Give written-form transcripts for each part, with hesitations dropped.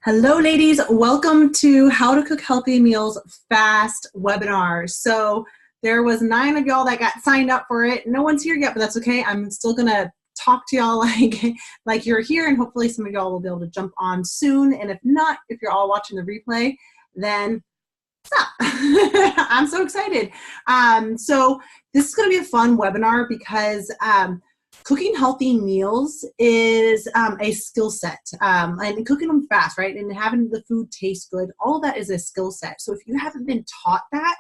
Hello, ladies. Welcome to How to Cook Healthy Meals Fast webinar. So there was 9 of y'all that got signed up for it. No one's here yet, but that's okay. I'm still going to talk to y'all like you're here, and hopefully some of y'all will be able to jump on soon. And if not, if you're all watching the replay, then stop. I'm so excited. So this is going to be a fun webinar because cooking healthy meals is a skill set, and cooking them fast, right? And having the food taste good, all of that is a skill set. So if you haven't been taught that,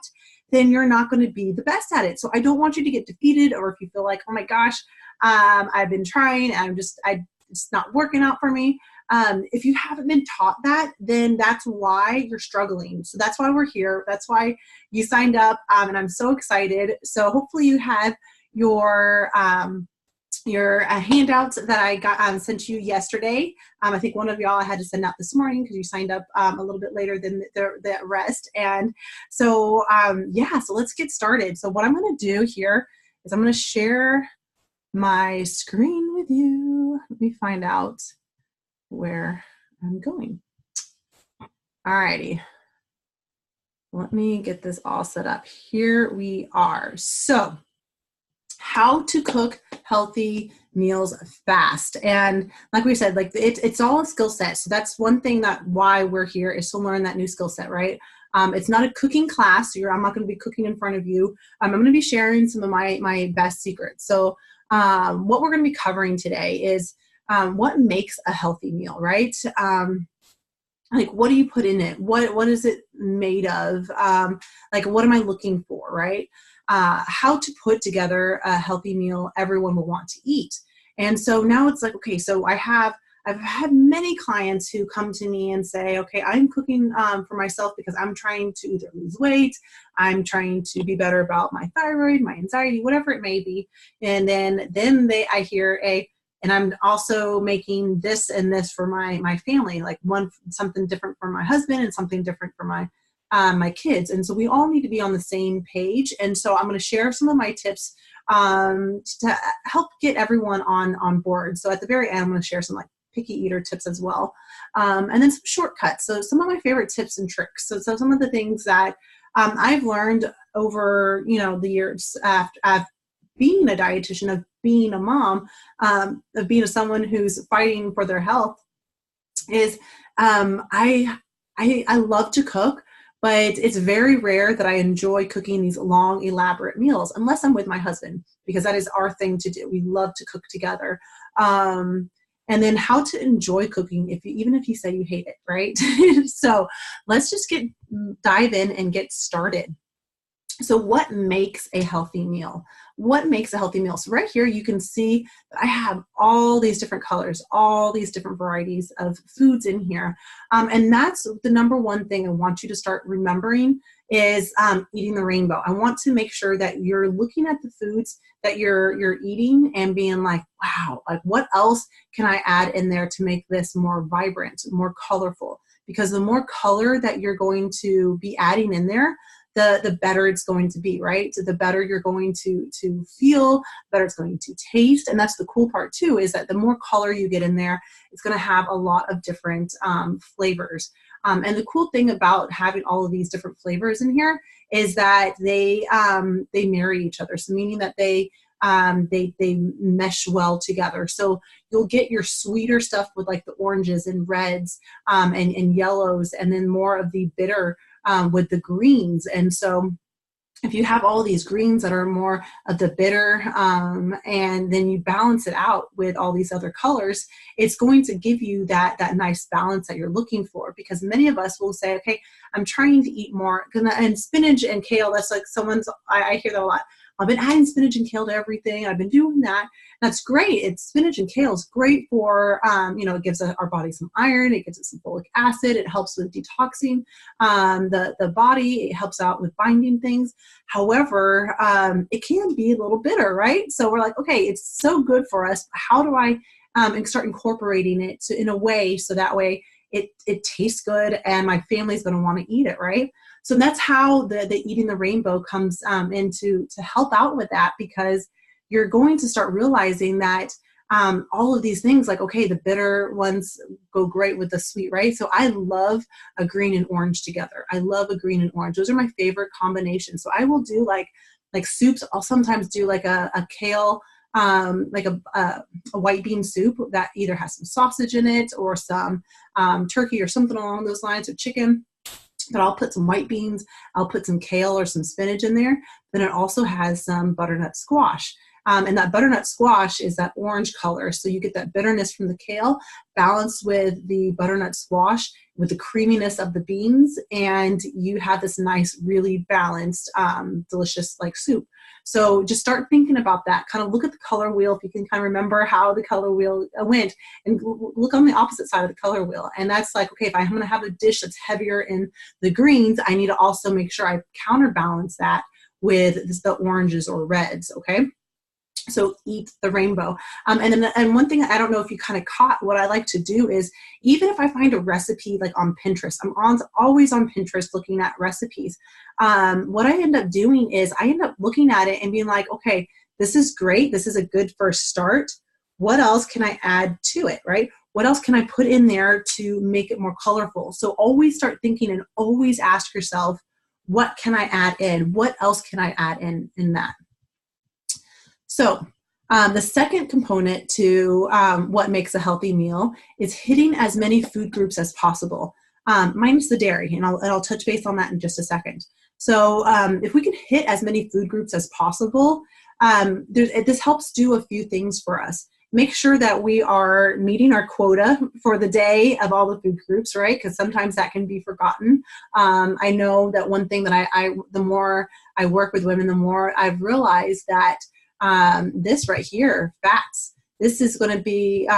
then you're not going to be the best at it. So I don't want you to get defeated, or if you feel like, oh my gosh, I've been trying and it's not working out for me. If you haven't been taught that, then that's why you're struggling. So that's why we're here. That's why you signed up, and I'm so excited. So hopefully you have your handouts that I got sent you yesterday. I think one of y'all I had to send out this morning because you signed up a little bit later than the rest. And so, so let's get started. So what I'm going to do here is I'm going to share my screen with you. Let me find out where I'm going. Alrighty. Let me get this all set up. Here we are. So how to cook healthy meals fast. And like we said, it's all a skill set. So that's one thing that why we're here is to learn that new skill set, right? It's not a cooking class. So I'm not going to be cooking in front of you. I'm going to be sharing some of my best secrets. So what we're going to be covering today is what makes a healthy meal, right? Like, what do you put in it? What is it made of? What am I looking for, right? How to put together a healthy meal everyone will want to eat. And so now it's like, okay, so I've had many clients who come to me and say, okay, I'm cooking for myself because I'm trying to either lose weight, I'm trying to be better about my thyroid, my anxiety, whatever it may be. And then I hear and I'm also making this and this for my family, like something different for my husband and something different for my kids. And so we all need to be on the same page. And so I'm going to share some of my tips to help get everyone on board. So at the very end, I'm going to share some picky eater tips as well. And then some shortcuts. So some of my favorite tips and tricks. So some of the things that I've learned over, the years after being a dietitian, of being a mom, of being someone who's fighting for their health is I love to cook, but it's very rare that I enjoy cooking these long, elaborate meals, unless I'm with my husband, because that is our thing to do. We love to cook together. And then how to enjoy cooking, even if you say you hate it, right? So let's just dive in and get started. So what makes a healthy meal? What makes a healthy meal? So right here, you can see that I have all these different colors, all these different varieties of foods in here. And that's the number one thing I want you to start remembering is eating the rainbow. I want to make sure that you're looking at the foods that you're eating and being like, wow, like what else can I add in there to make this more vibrant, more colorful? Because the more color that you're going to be adding in there, the better it's going to be, right? So the better you're going to feel, the better it's going to taste. And that's the cool part too, is that the more color you get in there, it's going to have a lot of different flavors. And the cool thing about having all of these different flavors in here is that they marry each other. So meaning that they mesh well together. So you'll get your sweeter stuff with like the oranges and reds and yellows, and then more of the bitter with the greens. And so if you have all these greens that are more of the bitter, and then you balance it out with all these other colors, it's going to give you that nice balance that you're looking for. Because many of us will say, okay, I'm trying to eat more, and spinach and kale, that's like I hear that a lot. I've been adding spinach and kale to everything. I've been doing that. That's great. Spinach and kale is great for, it gives our body some iron. It gives it some folic acid. It helps with detoxing the body. It helps out with binding things. However, it can be a little bitter, right? So we're like, okay, it's so good for us. How do I start incorporating it in a way so that way it tastes good and my family's going to want to eat it, right? So that's how the Eating the Rainbow comes in to help out with that, because you're going to start realizing that all of these things, like, okay, the bitter ones go great with the sweet, right? So I love a green and orange together. I love a green and orange. Those are my favorite combinations. So I will do like soups. I'll sometimes do like a kale, like a white bean soup that either has some sausage in it or some turkey or something along those lines, or chicken. But I'll put some white beans, I'll put some kale or some spinach in there. Then it also has some butternut squash. And that butternut squash is that orange color. So you get that bitterness from the kale balanced with the butternut squash with the creaminess of the beans. And you have this nice, really balanced, delicious like soup. So just start thinking about that. Kind of look at the color wheel if you can kind of remember how the color wheel went, and look on the opposite side of the color wheel. And that's like, okay, if I'm going to have a dish that's heavier in the greens, I need to also make sure I counterbalance that with the oranges or reds, okay? So eat the rainbow. And one thing I don't know if you kind of caught, what I like to do is, even if I find a recipe like on Pinterest, always on Pinterest looking at recipes. What I end up doing is I end up looking at it and being like, okay, this is great. This is a good first start. What else can I add to it, right? What else can I put in there to make it more colorful? So always start thinking and always ask yourself, what can I add in? What else can I add in that? So the second component to what makes a healthy meal is hitting as many food groups as possible, minus the dairy, and I'll touch base on that in just a second. So if we can hit as many food groups as possible, this helps do a few things for us. Make sure that we are meeting our quota for the day of all the food groups, right? Because sometimes that can be forgotten. I know that one thing that the more I work with women, the more I've realized that this right here, fats, this is going to be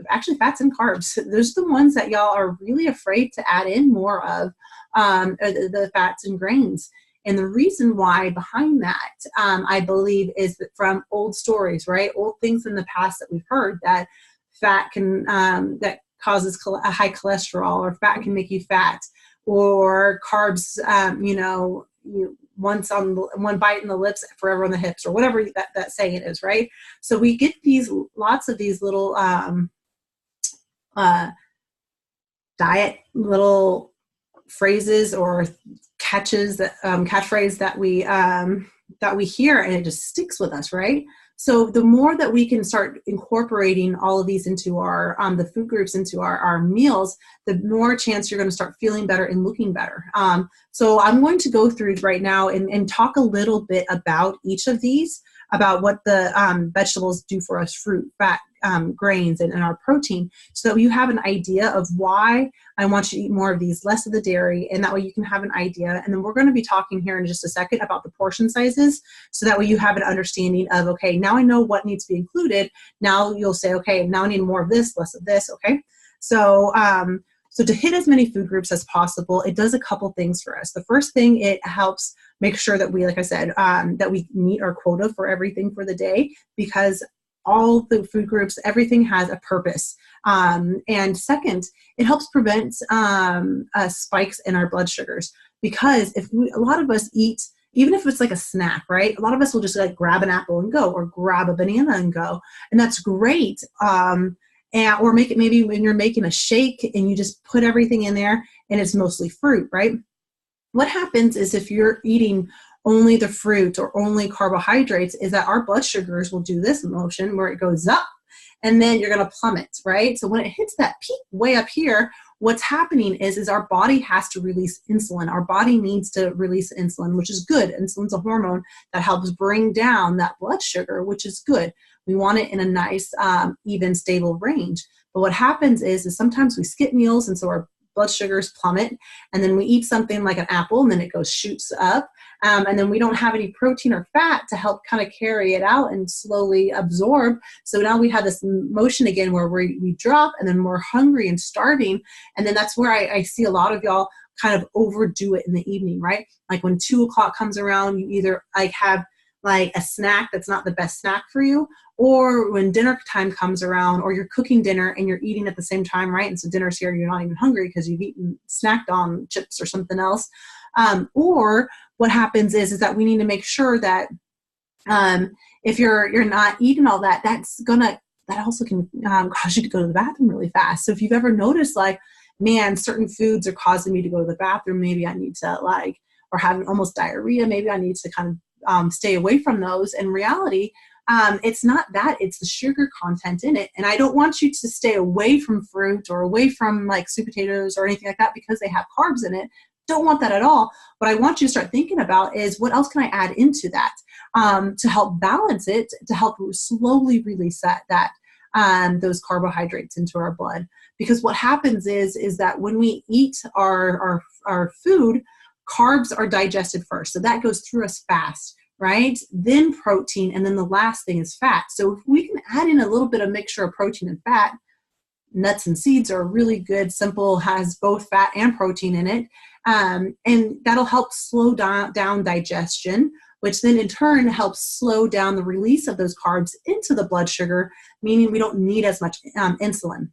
actually fats and carbs. Those are the ones that y'all are really afraid to add in more of, the fats and grains. And the reason why behind that, I believe, is that from old stories, right? Old things in the past that we've heard, that fat can, that causes a high cholesterol, or fat can make you fat, or carbs, once on one bite in the lips, forever on the hips, or whatever that saying is, right? So we get lots of these little diet little phrases or catchphrase that we hear, and it just sticks with us, right? So the more that we can start incorporating all of these into our the food groups into our meals, the more chance you're going to start feeling better and looking better. So I'm going to go through right now and talk a little bit about each of these, about what the vegetables do for us: fruit, fat, grains, and our protein, so that you have an idea of why I want you to eat more of these, less of the dairy, and that way you can have an idea. And then we're going to be talking here in just a second about the portion sizes, so that way you have an understanding of, okay, now I know what needs to be included. Now you'll say, okay, now I need more of this, less of this, okay? So, so to hit as many food groups as possible, it does a couple things for us. The first thing, it helps make sure that we, like I said, that we meet our quota for everything for the day, because all the food groups, everything has a purpose. And second, it helps prevent spikes in our blood sugars, because a lot of us eat, even if it's like a snack, right? A lot of us will just like grab an apple and go, or grab a banana and go, and that's great. Or make it, maybe when you're making a shake and you just put everything in there and it's mostly fruit, right? What happens is, if you're eating only the fruit or only carbohydrates, is that our blood sugars will do this motion where it goes up, and then you're going to plummet, right? So when it hits that peak way up here, what's happening is our body has to release insulin. Our body needs to release insulin, which is good. Insulin's a hormone that helps bring down that blood sugar, which is good. We want it in a nice, even, stable range. But what happens is sometimes we skip meals, and so our blood sugars plummet, and then we eat something like an apple, and then it shoots up, and then we don't have any protein or fat to help kind of carry it out and slowly absorb. So now we have this motion again where we drop, and then we're hungry and starving, and then that's where I see a lot of y'all kind of overdo it in the evening, right? Like when 2 o'clock comes around, you either like have like a snack that's not the best snack for you, or when dinner time comes around, or you're cooking dinner and you're eating at the same time, right? And so dinner's here, you're not even hungry because you've snacked on chips or something else. Or what happens is that we need to make sure that if you're not eating all that, that's gonna that also can cause you to go to the bathroom really fast. So if you've ever noticed like, man, certain foods are causing me to go to the bathroom, maybe I need to like, or having almost diarrhea, maybe I need to kind of stay away from those. In reality, it's not that, it's the sugar content in it. And I don't want you to stay away from fruit or away from like sweet potatoes or anything like that because they have carbs in it. Don't want that at all. What I want you to start thinking about is what else can I add into that to help balance it, to help slowly release those carbohydrates into our blood. Because what happens is that when we eat our food, carbs are digested first. So that goes through us fast, right? Then protein, and then the last thing is fat. So if we can add in a little bit of mixture of protein and fat, nuts and seeds are really good, simple, has both fat and protein in it. And that'll help slow down digestion, which then in turn helps slow down the release of those carbs into the blood sugar, meaning we don't need as much insulin.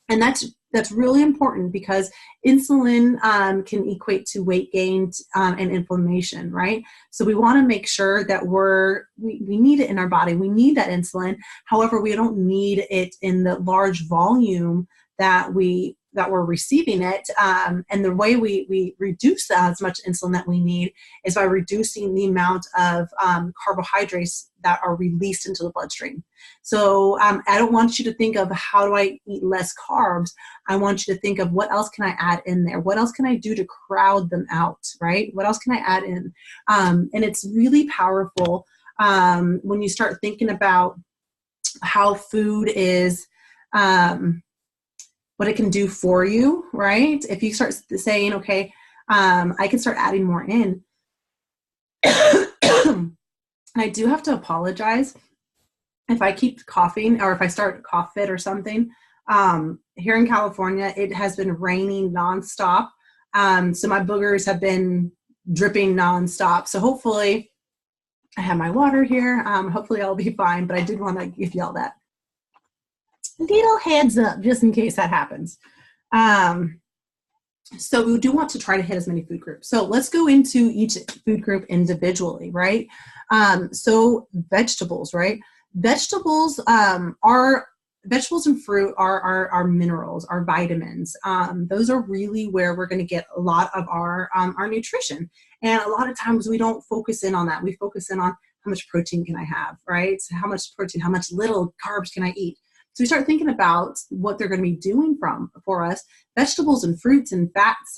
And that's really important because insulin can equate to weight gain and inflammation, right? So we want to make sure that we need it in our body. We need that insulin. However, we don't need it in the large volume that we're receiving it. And the way we reduce as much insulin that we need is by reducing the amount of carbohydrates that are released into the bloodstream. So I don't want you to think of how do I eat less carbs. I want you to think of what else can I add in there? What else can I do to crowd them out, right? What else can I add in? And it's really powerful when you start thinking about how food is, what it can do for you, right? If you start saying, okay, I can start adding more in. And I do have to apologize if I keep coughing or if I start cough fit or something. Here in California, it has been raining nonstop. So my boogers have been dripping nonstop. So hopefully I have my water here. Hopefully I'll be fine, but I did want to give y'all that little heads up just in case that happens. So we do want to try to hit as many food groups. So let's go into each food group individually, right? So vegetables, right? Vegetables and fruit are minerals, are vitamins. Those are really where we're going to get a lot of our nutrition. And a lot of times we don't focus in on that. We focus in on how much protein can I have, right? So how much protein, how much little carbs can I eat? So we start thinking about what they're going to be doing for us. Vegetables and fruits and fats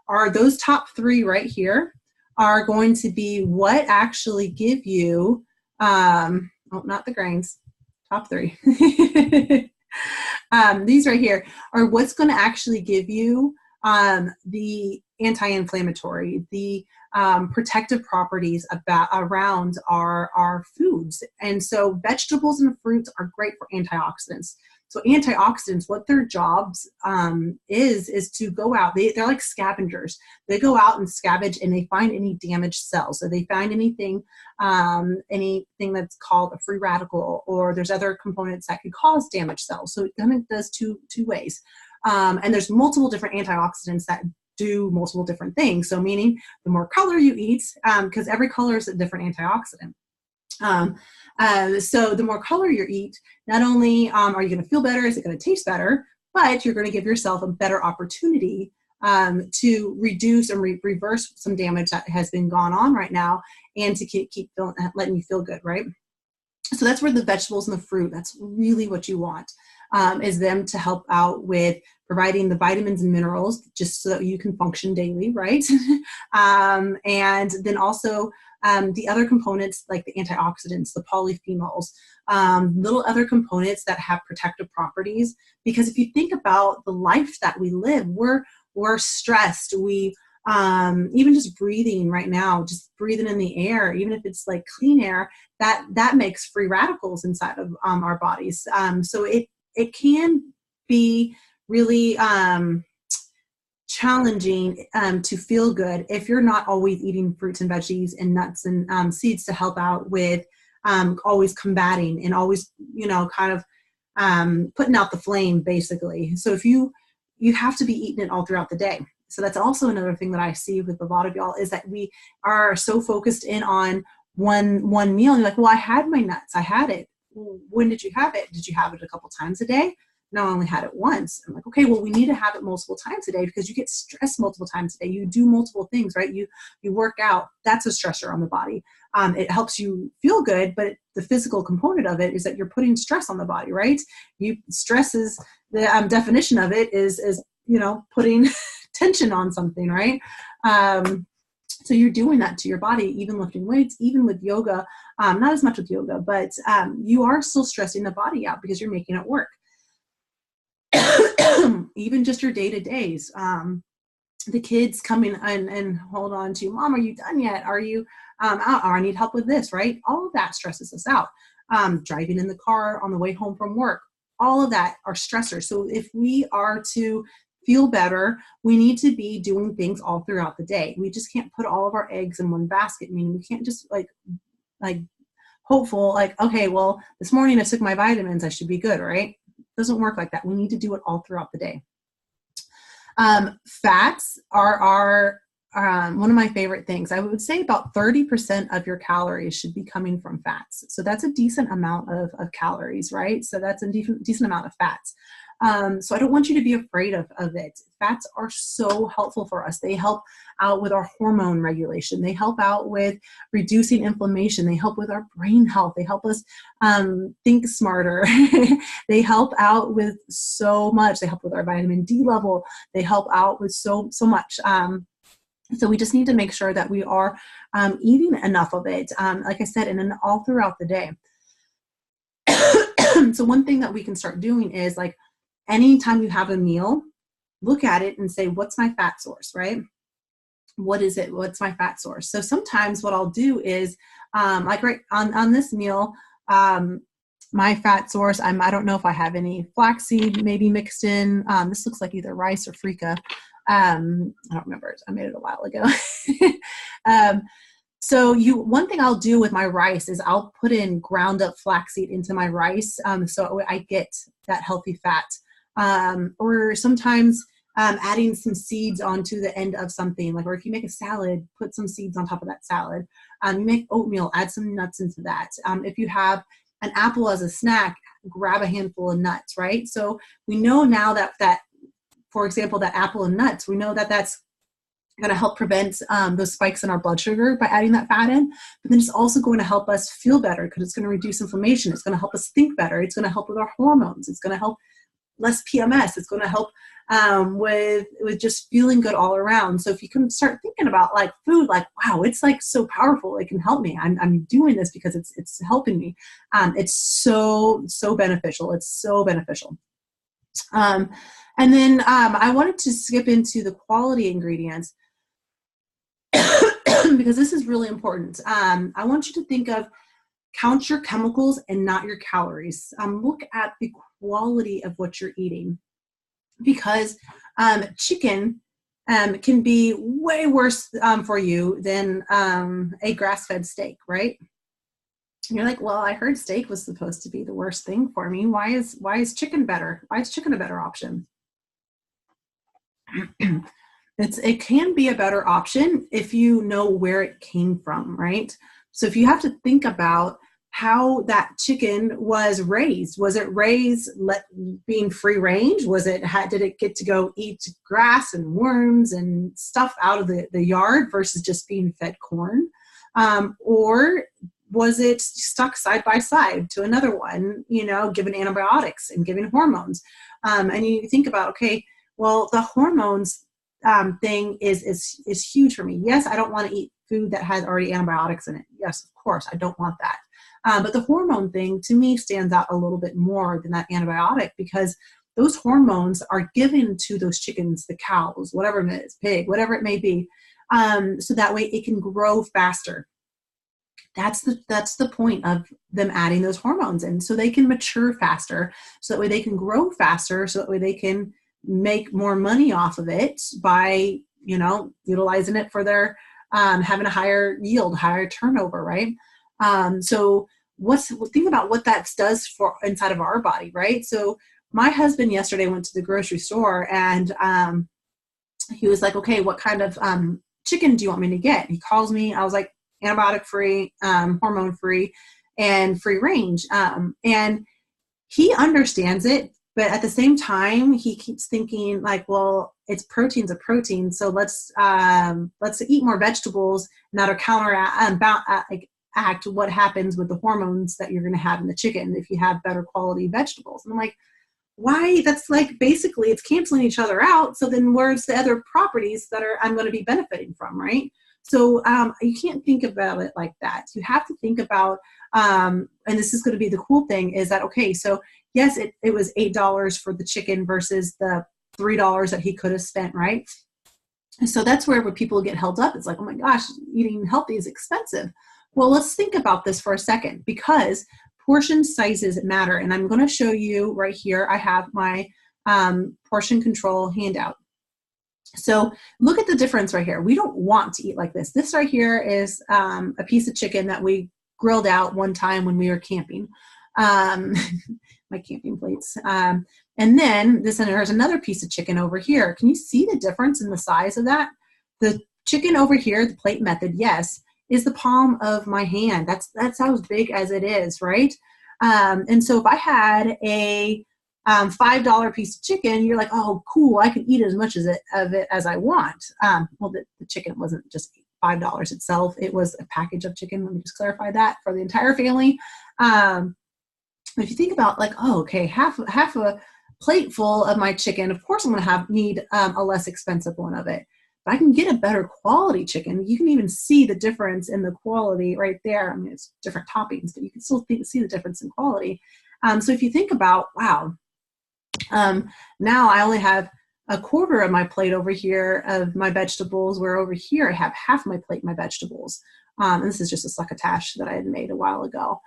are those top three right here are going to be what actually give you, not the grains, top three. These right here are what's going to actually give you the anti-inflammatory, the protective properties around our foods. And so vegetables and fruits are great for antioxidants. So antioxidants, what their jobs is to go out. They're like scavengers. They go out and scavenge and they find any damaged cells. So they find anything that's called a free radical, or there's other components that could cause damaged cells. So it kind of does two ways. And there's multiple different antioxidants that do multiple different things. So meaning the more color you eat, because every color is a different antioxidant. So the more color you eat, not only are you going to feel better, is it going to taste better, but you're going to give yourself a better opportunity to reduce and reverse some damage that has been gone on right now, and to keep letting you feel good, right? So that's where the vegetables and the fruit, that's really what you want, is them to help out with providing the vitamins and minerals just so that you can function daily, right? And then also the other components like the antioxidants, the polyphenols, little other components that have protective properties. Because if you think about the life that we live, we're stressed. We even just breathing right now, just breathing in the air, even if it's like clean air, that makes free radicals inside of our bodies. So it can be really challenging to feel good if you're not always eating fruits and veggies and nuts and seeds to help out with always combating and always, kind of putting out the flame, basically. So if you have to be eating it all throughout the day. So that's also another thing that I see with a lot of y'all, is that we are so focused in on one meal. And you're like, well, I had my nuts, I had it. well, when did you have it? Did you have it a couple times a day? No, I only had it once. I'm like, okay, well, we need to have it multiple times a day because you get stressed multiple times a day. You do multiple things, right? You work out. That's a stressor on the body. It helps you feel good, but the physical component of it is that you're putting stress on the body, right? Stress is the definition of it is putting tension on something, right? So you're doing that to your body, even lifting weights, even with yoga, not as much with yoga, but you are still stressing the body out because you're making it work. Even just your day-to-days, the kids coming and hold on to, Mom, are you done yet? Are you out? Or I need help with this, right? All of that stresses us out. Driving in the car on the way home from work, all of that are stressors. So if we are to feel better, we need to be doing things all throughout the day. We just can't put all of our eggs in one basket. I mean, we can't just like hopeful, like, okay, well, this morning I took my vitamins, I should be good, right? It doesn't work like that. We need to do it all throughout the day. Fats are one of my favorite things. I would say about 30% of your calories should be coming from fats. So that's a decent amount of calories, right? So that's a decent amount of fats. So I don't want you to be afraid of it. Fats are so helpful for us. They help out with our hormone regulation. They help out with reducing inflammation. They help with our brain health. They help us think smarter. They help out with so much. They help with our vitamin D level. They help out with so much. So we just need to make sure that we are eating enough of it, like I said, and then all throughout the day. So one thing that we can start doing is, like, anytime you have a meal, look at it and say, what's my fat source, right? What is it? What's my fat source? So sometimes what I'll do is, like right on this meal, my fat source, I don't know if I have any flaxseed maybe mixed in. This looks like either rice or freekeh. I don't remember. I made it a while ago. So one thing I'll do with my rice is I'll put in ground up flaxseed into my rice, so I get that healthy fat. Or sometimes adding some seeds onto the end of something, like, or if you make a salad, put some seeds on top of that salad. You make oatmeal, add some nuts into that. If you have an apple as a snack, grab a handful of nuts, right? So we know now that for example, that apple and nuts, we know that that's going to help prevent those spikes in our blood sugar by adding that fat in. But then it's also going to help us feel better because it's going to reduce inflammation. It's going to help us think better. It's going to help with our hormones. It's going to help less PMS. It's going to help with just feeling good all around. So if you can start thinking about like food, like, wow, it's like so powerful. It can help me. I'm doing this because it's helping me. It's so beneficial. It's so beneficial. And then I wanted to skip into the quality ingredients because this is really important. I want you to think of, count your chemicals and not your calories. Look at the quality of what you're eating, because chicken can be way worse for you than a grass-fed steak, right? And you're like, well, I heard steak was supposed to be the worst thing for me. Why is chicken better? Why is chicken a better option? It can be a better option if you know where it came from, right? So if you have to think about how that chicken was raised. Was it raised being free range? Did it get to go eat grass and worms and stuff out of the yard versus just being fed corn? Or was it stuck side by side to another one, given antibiotics and given hormones? And you think about, okay, well, the hormones thing is huge for me. Yes, I don't want to eat food that has already antibiotics in it. Yes, of course, I don't want that. But the hormone thing, to me, stands out a little bit more than that antibiotic, because those hormones are given to those chickens, the cows, whatever it is, pig, whatever it may be, so that way it can grow faster. That's the point of them adding those hormones in, so they can mature faster, so that way they can grow faster, so that way they can make more money off of it by, utilizing it for their having a higher yield, higher turnover, right? So think about what that does for inside of our body, right? So my husband yesterday went to the grocery store and he was like, okay, what kind of chicken do you want me to get? He calls me. I was like, antibiotic free, hormone free. and free range. And he understands it, but at the same time, he keeps thinking like, well, it's protein's a protein, so let's eat more vegetables, and that'll counteract what happens with the hormones that you're going to have in the chicken if you have better quality vegetables. And I'm like, why? That's like basically it's canceling each other out. So then where's the other properties that I'm going to be benefiting from, right? So you can't think about it like that. You have to think about, and this is going to be the cool thing, is that, okay, so yes, it was $8 for the chicken versus the $3 that he could have spent, right? So that's where people get held up. It's like, oh my gosh, eating healthy is expensive. Well, let's think about this for a second, because portion sizes matter. And I'm going to show you right here. I have my portion control handout. So look at the difference right here. We don't want to eat like this. This right here is a piece of chicken that we grilled out one time when we were camping. My camping plates. And then there's another piece of chicken over here. Can you see the difference in the size of that? The chicken over here, the plate method, yes, is the palm of my hand. That's how big as it is, right? And so if I had a $5 piece of chicken, you're like, oh, cool, I can eat as much of it as I want. Well, the chicken wasn't just $5 itself. It was a package of chicken. Let me just clarify that for the entire family. If you think about like, oh, okay, half a plate full of my chicken, of course I'm going to need a less expensive one of it. But I can get a better quality chicken. You can even see the difference in the quality right there. I mean, it's different toppings, but you can still see the difference in quality. So if you think about, wow, now I only have a quarter of my plate over here of my vegetables, where over here I have half my plate my vegetables. And this is just a succotash that I had made a while ago.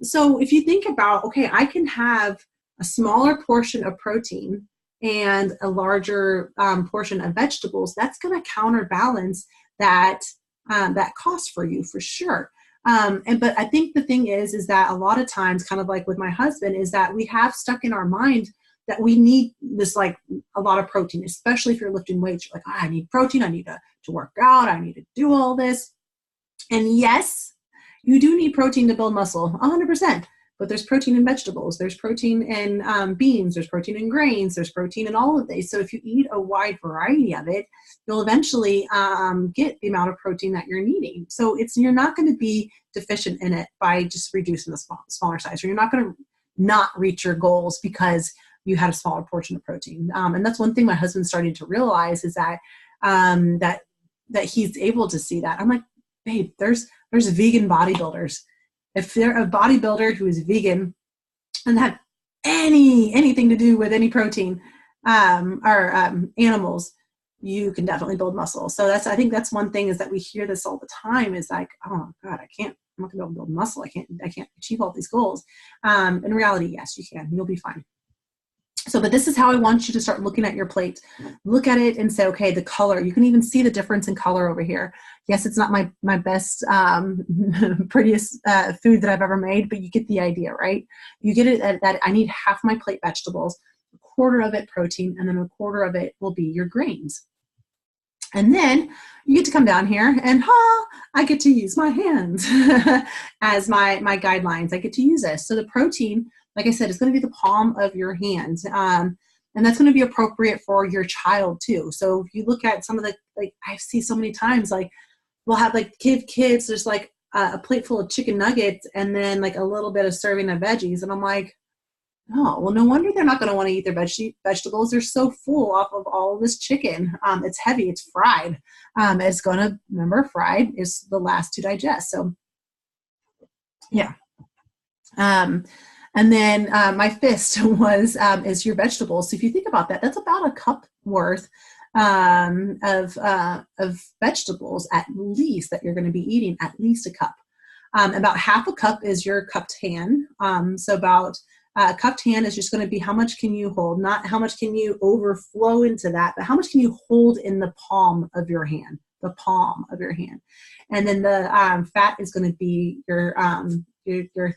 So if you think about, okay, I can have a smaller portion of protein and a larger portion of vegetables, that's going to counterbalance that cost for you for sure. But I think the thing is that a lot of times, kind of like with my husband, is that we have stuck in our mind that we need this, like a lot of protein, especially if you're lifting weights. You're like, oh, I need protein. I need to work out. I need to do all this. And yes, you do need protein to build muscle, 100%. But there's protein in vegetables. There's protein in beans. There's protein in grains. There's protein in all of these. So if you eat a wide variety of it, you'll eventually get the amount of protein that you're needing. So you're not going to be deficient in it by just reducing the smaller size, or you're not going to not reach your goals because you had a smaller portion of protein. And that's one thing my husband's starting to realize, is that that he's able to see that. I'm like, babe, there's vegan bodybuilders. If they're a bodybuilder who is vegan and have anything to do with any protein or animals, you can definitely build muscle. So I think that's one thing, is that we hear this all the time, is like, oh God, I'm not gonna be able to build muscle. I can't achieve all these goals. In reality, yes, you can. You'll be fine. So, but this is how I want you to start looking at your plate. Look at it and say, okay, the color. You can even see the difference in color over here. Yes, it's not my best, prettiest food that I've ever made, but you get the idea, right? You get it that I need half my plate vegetables, a quarter of it protein, and then a quarter of it will be your grains. And then you get to come down here and I get to use my hands as my guidelines. I get to use this. So the protein, like I said, is going to be the palm of your hand. And that's going to be appropriate for your child too. So if you look at some of the, like I see so many times, like we'll have like kids, there's like a plate full of chicken nuggets and then like a little bit of serving of veggies. And I'm like, oh, well, no wonder they're not going to want to eat their vegetables. They're so full off of all of this chicken. It's heavy. It's fried. It's going to, remember, fried is the last to digest. So yeah. And then my fist is your vegetables. So if you think about that, that's about a cup worth of vegetables at least that you're going to be eating, at least a cup. About half a cup is your cupped hand. So about a cupped hand is just going to be how much can you hold, not how much can you overflow into that, but how much can you hold in the palm of your hand, the palm of your hand. And then the fat is going to be your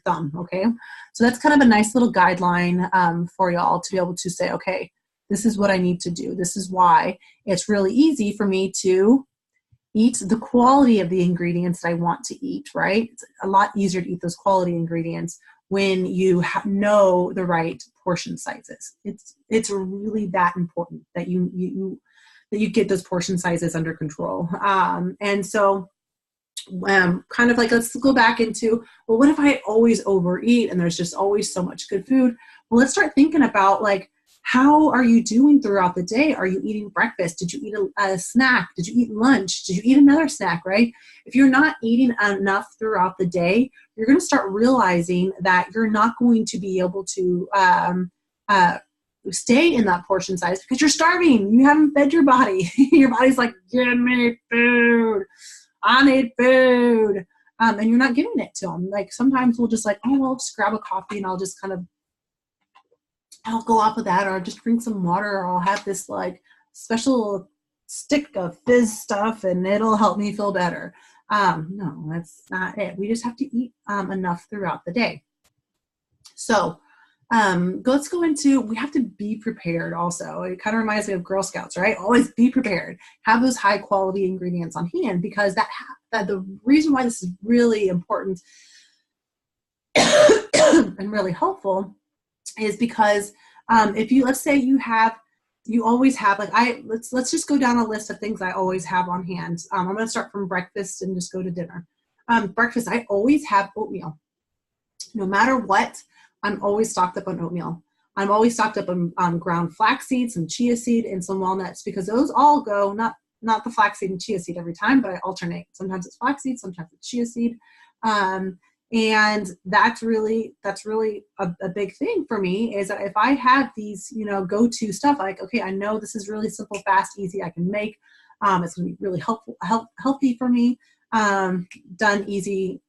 thumb, okay? So that's kind of a nice little guideline for y'all to be able to say, okay, this is what I need to do. This is why it's really easy for me to eat the quality of the ingredients that I want to eat, right? It's a lot easier to eat those quality ingredients when you know the right portion sizes. It's really that important that you get those portion sizes under control. And so kind of like, let's go back into, well, what if I always overeat and there's just always so much good food? Well, let's start thinking about like, how are you doing throughout the day? Are you eating breakfast? Did you eat a snack? Did you eat lunch? Did you eat another snack, right? If you're not eating enough throughout the day, you're going to start realizing that you're not going to be able to stay in that portion size because you're starving. You haven't fed your body. Your body's like, give me food. I need food. And you're not giving it to them. Like sometimes we'll just like, oh, I'll just grab a coffee and I'll just I'll go off of that, or I'll just drink some water, or I'll have this like special stick of fizz stuff and it'll help me feel better. No, that's not it. We just have to eat enough throughout the day. So let's go into, we have to be prepared also. It kind of reminds me of Girl Scouts, right? Always be prepared. Have those high quality ingredients on hand, because that the reason why this is really important and really helpful is because if you, let's say you always have, like let's just go down a list of things I always have on hand. I'm going to start from breakfast and just go to dinner. Breakfast, I always have oatmeal. No matter what, I'm always stocked up on oatmeal. I'm always stocked up on ground flaxseed, some chia seed, and some walnuts, because those all go, not the flaxseed and chia seed every time, but I alternate. Sometimes it's flaxseed, sometimes it's chia seed. And that's really a big thing for me, is that if I have these, go-to stuff, like, okay, I know this is really simple, fast, easy, I can make, it's going to be really healthy for me, done, easy,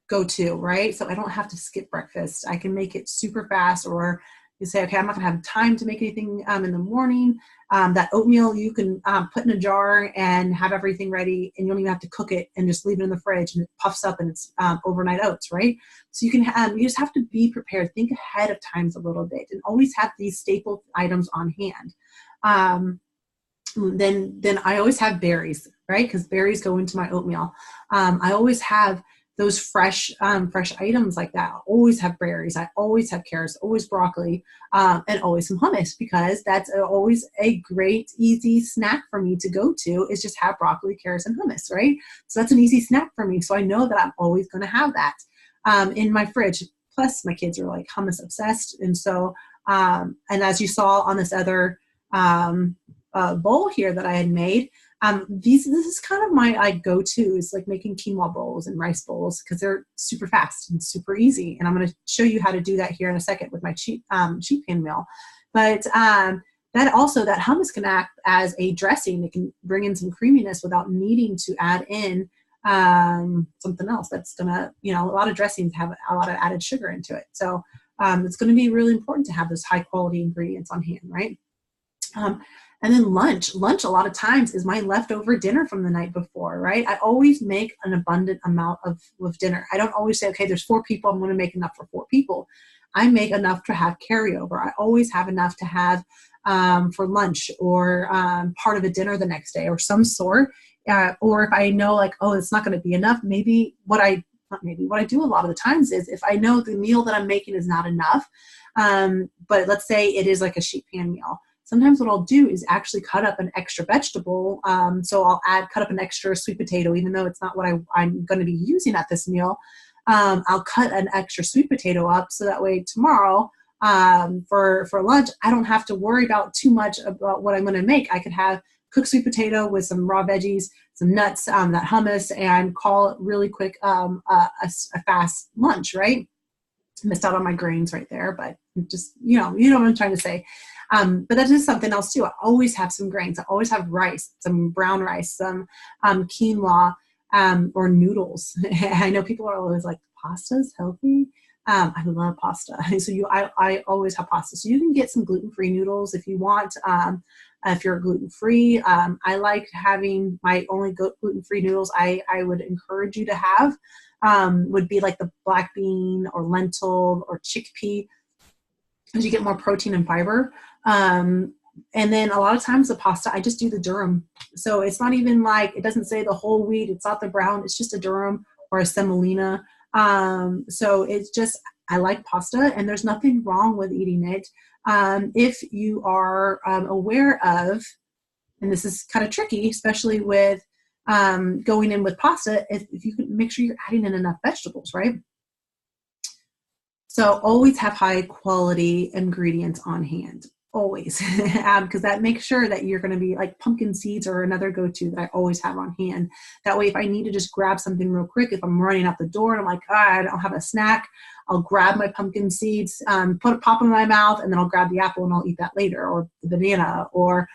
go-to, right? So I don't have to skip breakfast. I can make it super fast. Or you say, okay, I'm not going to have time to make anything in the morning. That oatmeal you can put in a jar and have everything ready, and you don't even have to cook it and just leave it in the fridge, and it puffs up and it's overnight oats, right? So you can you just have to be prepared. Think ahead of times a little bit, and always have these staple items on hand. Then I always have berries, right? Because berries go into my oatmeal. I always have those fresh items like that. I always have berries. I always have carrots, always broccoli, and always some hummus, because that's always a great, easy snack for me to go to, is just have broccoli, carrots, and hummus, right? So that's an easy snack for me. So I know that I'm always going to have that in my fridge. Plus my kids are like hummus obsessed. And so, and as you saw on this other bowl here that I had made, this is kind of my go-to, is like making quinoa bowls and rice bowls, because they're super fast and super easy. And I'm going to show you how to do that here in a second with my sheet pan meal. But that hummus can act as a dressing. It can bring in some creaminess without needing to add in something else that's going to, a lot of dressings have a lot of added sugar into it. So it's going to be really important to have those high quality ingredients on hand, right? And then lunch a lot of times is my leftover dinner from the night before, right? I always make an abundant amount of dinner. I don't always say, okay, there's 4 people, I'm going to make enough for 4 people. I make enough to have carryover. I always have enough to have for lunch, or part of a dinner the next day, or some sort. Or if I know like, oh, it's not going to be enough, what I do a lot of the times is, if I know the meal that I'm making is not enough, but let's say it is like a sheet pan meal, sometimes what I'll do is actually cut up an extra vegetable. So I'll cut up an extra sweet potato, even though it's not what I'm going to be using at this meal. I'll cut an extra sweet potato up, so that way tomorrow for lunch, I don't have to worry about too much about what I'm going to make. I could have cooked sweet potato with some raw veggies, some nuts, that hummus, and call it really quick a fast lunch, right? Missed out on my grains right there, but just, you know what I'm trying to say. But that is something else too. I always have some grains. I always have rice, some brown rice, some quinoa, or noodles. I know people are always like, pasta's healthy. I love pasta. So I always have pasta. So you can get some gluten-free noodles if you want. If you're gluten-free, I like having my only gluten-free noodles I would encourage you to have would be like the black bean or lentil or chickpea, because you get more protein and fiber. And then a lot of times the pasta, I just do the durum. So it's not even like, it doesn't say the whole wheat, it's not the brown, it's just a durum or a semolina. So it's just, I like pasta, and there's nothing wrong with eating it. If you are aware of, and this is kind of tricky, especially with going in with pasta, if you can make sure you're adding in enough vegetables, right? So always have high quality ingredients on hand, always, because that makes sure that you're going to be like pumpkin seeds or another go-to that I always have on hand. That way, if I need to just grab something real quick, if I'm running out the door and I'm like, I don't have a snack, I'll grab my pumpkin seeds, pop in my mouth, and then I'll grab the apple and I'll eat that later, or the banana, or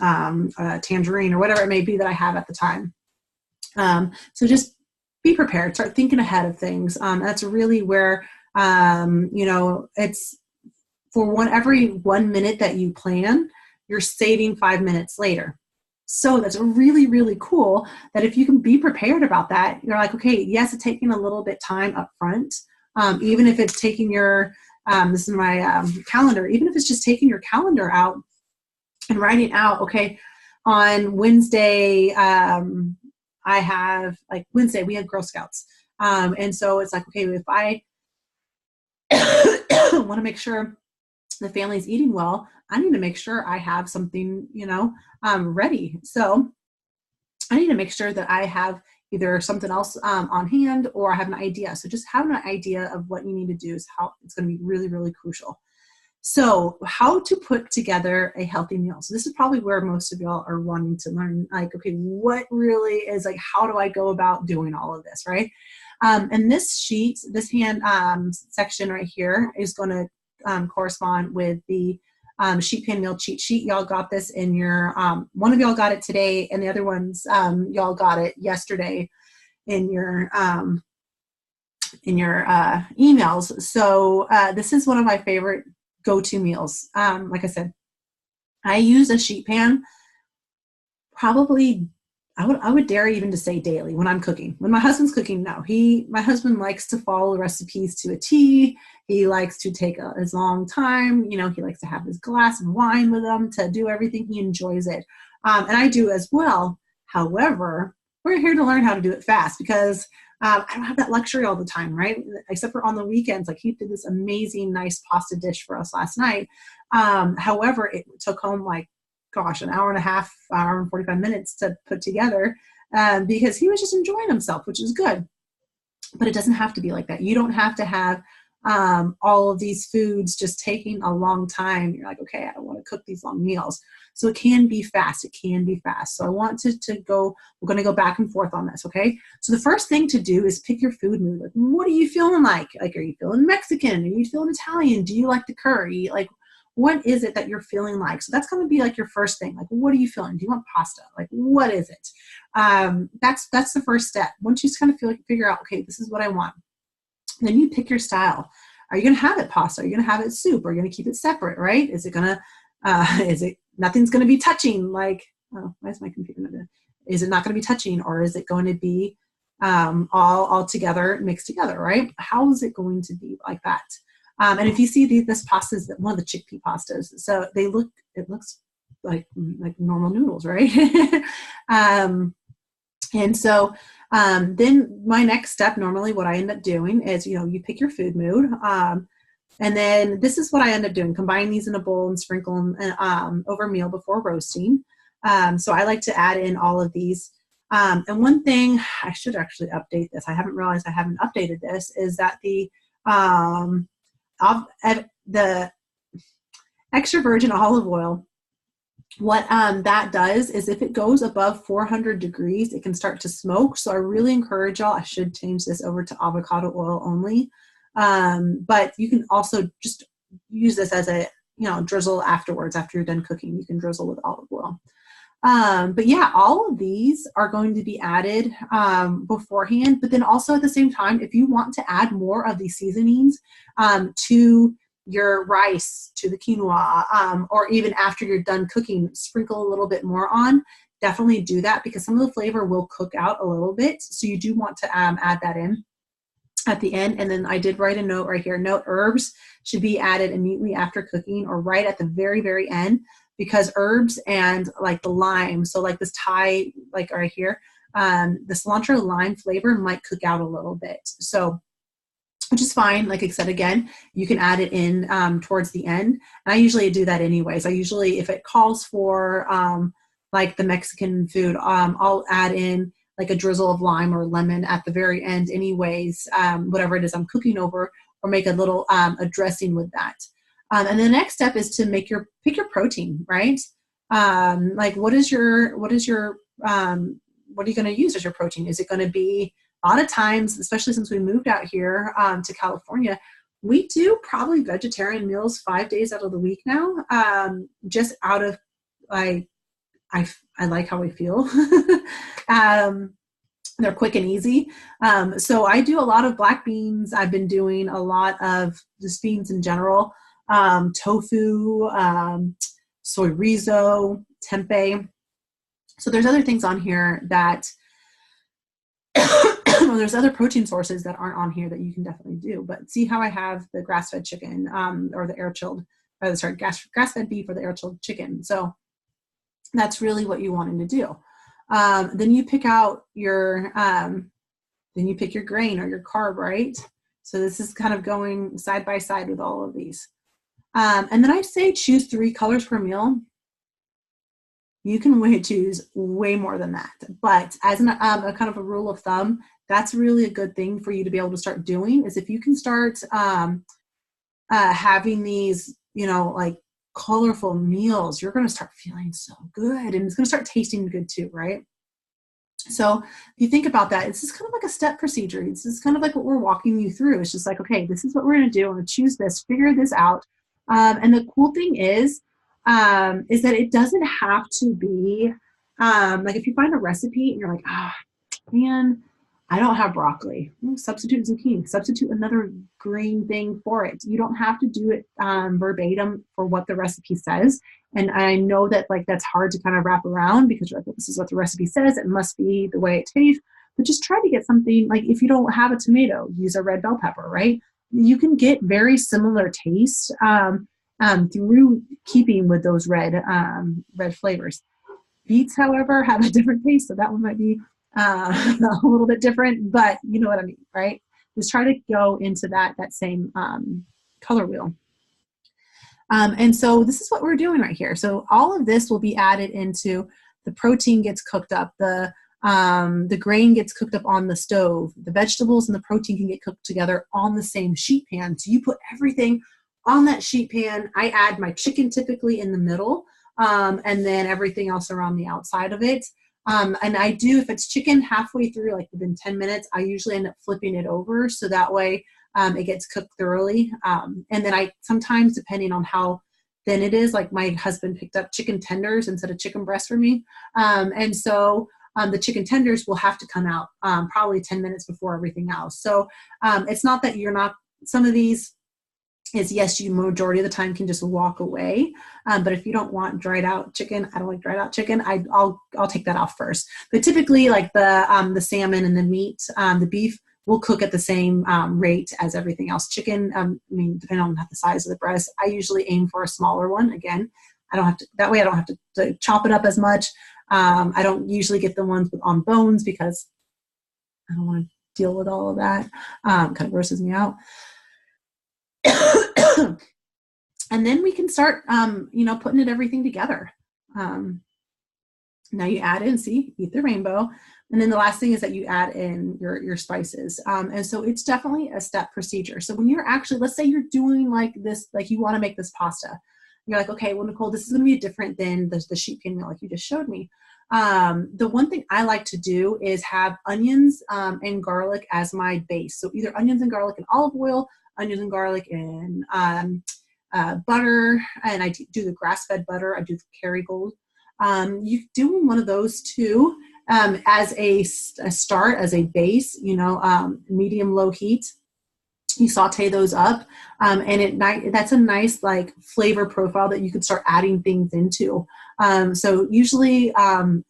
a tangerine, or whatever it may be that I have at the time. So just be prepared, start thinking ahead of things. That's really where, it's for every 1 minute that you plan, you're saving 5 minutes later. So that's really, really cool that if you can be prepared about that, you're like, okay, yes, it's taking a little bit time up front. Even if it's taking your, this is my calendar, even if it's just taking your calendar out and writing out, okay, on Wednesday, I have, like Wednesday, we have Girl Scouts. And so it's like, okay, if I want to make sure the family's eating well, I need to make sure I have something, ready. So I need to make sure that I have either something else on hand, or I have an idea. So just having an idea of what you need to do is how it's going to be really, really crucial. So how to put together a healthy meal. So this is probably where most of y'all are wanting to learn, like, okay, what really is, like, how do I go about doing all of this, right? And this sheet, this hand section right here is going to correspond with the sheet pan meal cheat sheet. Y'all got this in your, one of y'all got it today, and the other ones, y'all got it yesterday in your emails. So this is one of my favorite go-to meals. Like I said, I use a sheet pan probably, I would dare even to say daily when I'm cooking. When my husband's cooking, no. My husband likes to follow the recipes to a T. He likes to take his long time. He likes to have his glass of wine with him to do everything. He enjoys it. And I do as well. However, we're here to learn how to do it fast, because I don't have that luxury all the time, right? Except for on the weekends. Like, he did this amazing, nice pasta dish for us last night. However, it took home an hour and a half, hour and 45 minutes to put together, because he was just enjoying himself, which is good. But it doesn't have to be like that. You don't have to have all of these foods just taking a long time. You're like, okay, I don't want to cook these long meals. So it can be fast. It can be fast. So I want to go, we're going to go back and forth on this, okay? So the first thing to do is pick your food mood. Like, what are you feeling like? Like, are you feeling Mexican? Are you feeling Italian? Do you like the curry? Like, what is it that you're feeling like? So that's going to be like your first thing. Like, what are you feeling? Do you want pasta? Like, what is it? That's the first step. Once you kind of figure out, okay, this is what I want. Then you pick your style. Are you going to have it pasta? Are you going to have it soup? Are you going to keep it separate, right? Is it going to, nothing's going to be touching, like, oh, why is my computer not doing? Is it not going to be touching, or is it going to be all together, mixed together, right? How is it going to be like that? And if you see this pasta is one of the chickpea pastas. So it looks like normal noodles, right? And so then my next step, normally what I end up doing is, you pick your food mood. And then this is what I end up doing: combine these in a bowl and sprinkle them over meal before roasting. So I like to add in all of these. And one thing, I should actually update this. I haven't realized I haven't updated this, is that the extra virgin olive oil, what that does is, if it goes above 400 degrees, it can start to smoke. So I really encourage y'all, I should change this over to avocado oil only. But you can also just use this as a, drizzle afterwards. After you're done cooking, you can drizzle with olive oil. But yeah, all of these are going to be added beforehand. But then also at the same time, if you want to add more of these seasonings to your rice, to the quinoa, or even after you're done cooking, sprinkle a little bit more on, definitely do that, because some of the flavor will cook out a little bit. So you do want to add that in at the end. And then I did write a note right here. Note: herbs should be added immediately after cooking, or right at the very, very end. because herbs and like the lime, so like this Thai, like right here, the cilantro lime flavor might cook out a little bit. So, which is fine. Like I said, again, you can add it in towards the end. And I usually do that anyways. I usually, if it calls for like the Mexican food, I'll add in like a drizzle of lime or lemon at the very end anyways, whatever it is I'm cooking over, or make a little a dressing with that. And the next step is to pick your protein, right? Like what are you going to use as your protein? Is it going to be, a lot of times, especially since we moved out here to California, we do probably vegetarian meals 5 days out of the week now, just out of I like how I feel. They're quick and easy. So I do a lot of black beans. I've been doing a lot of just beans in general, tofu, soy rizo, tempeh. So there's other things on here that well, there's other protein sources that aren't on here that you can definitely do. But see how I have the grass-fed chicken, or the air-chilled, grass-fed beef or the air-chilled chicken. So that's really what you want to do. Then you pick out your, pick your grain or your carb, right? So this is kind of going side by side with all of these. And then I say choose 3 colors per meal. You can choose way more than that. But as a kind of a rule of thumb, that's really a good thing for you to be able to start doing, is if you can start having these, like colorful meals, you're going to start feeling so good, and it's going to start tasting good too, right? So if you think about that, it's just kind of like a step procedure. It's just kind of like what we're walking you through. It's just like, okay, this is what we're going to do. I'm going to choose this, figure this out. And the cool thing is that it doesn't have to be, like if you find a recipe and you're like, man, I don't have broccoli. Substitute zucchini. Substitute another green thing for it. You don't have to do it verbatim for what the recipe says. And I know that like that's hard to kind of wrap around, because you're like, well, this is what the recipe says. It must be the way it tastes. But just try to get something, like if you don't have a tomato, use a red bell pepper, right? You can get very similar taste through keeping with those red flavors. Beets, however, have a different taste, so that one might be a little bit different, but you know what I mean, right? Just try to go into that same color wheel. And so this is what we're doing right here. So all of this will be added into, the protein gets cooked up, the grain gets cooked up on the stove, the vegetables and the protein can get cooked together on the same sheet pan. So you put everything on that sheet pan. I add my chicken typically in the middle, and then everything else around the outside of it. And I do, if it's chicken halfway through, like within 10 minutes, I usually end up flipping it over, so that way it gets cooked thoroughly. And then I sometimes, depending on how thin it is, like my husband picked up chicken tenders instead of chicken breast for me. And so the chicken tenders will have to come out probably 10 minutes before everything else. So it's not that you're not, some of these is, yes, you majority of the time can just walk away. But if you don't want dried out chicken, I don't like dried out chicken, I'll take that off first. But typically like the salmon and the meat, the beef will cook at the same rate as everything else. Chicken, depending on the size of the breast, I usually aim for a smaller one. Again, that way I don't have to chop it up as much. I don't usually get the ones on bones because I don't want to deal with all of that. Kind of grosses me out. And then we can start, putting everything together. Now you add in, eat the rainbow. And then the last thing is that you add in your spices. And so it's definitely a step procedure. So when you're actually, let's say you're doing like this, like you want to make this pasta. You're like, okay, well, Nicole, this is going to be different than the sheet pan meal like you just showed me. The one thing I like to do is have onions and garlic as my base. So either onions and garlic and olive oil, onions and garlic and butter, and I do the grass-fed butter. I do the Kerrygold. You doing one of those two as a start, as a base, medium low heat. You saute those up, and that's a nice like flavor profile that you could start adding things into. So usually, some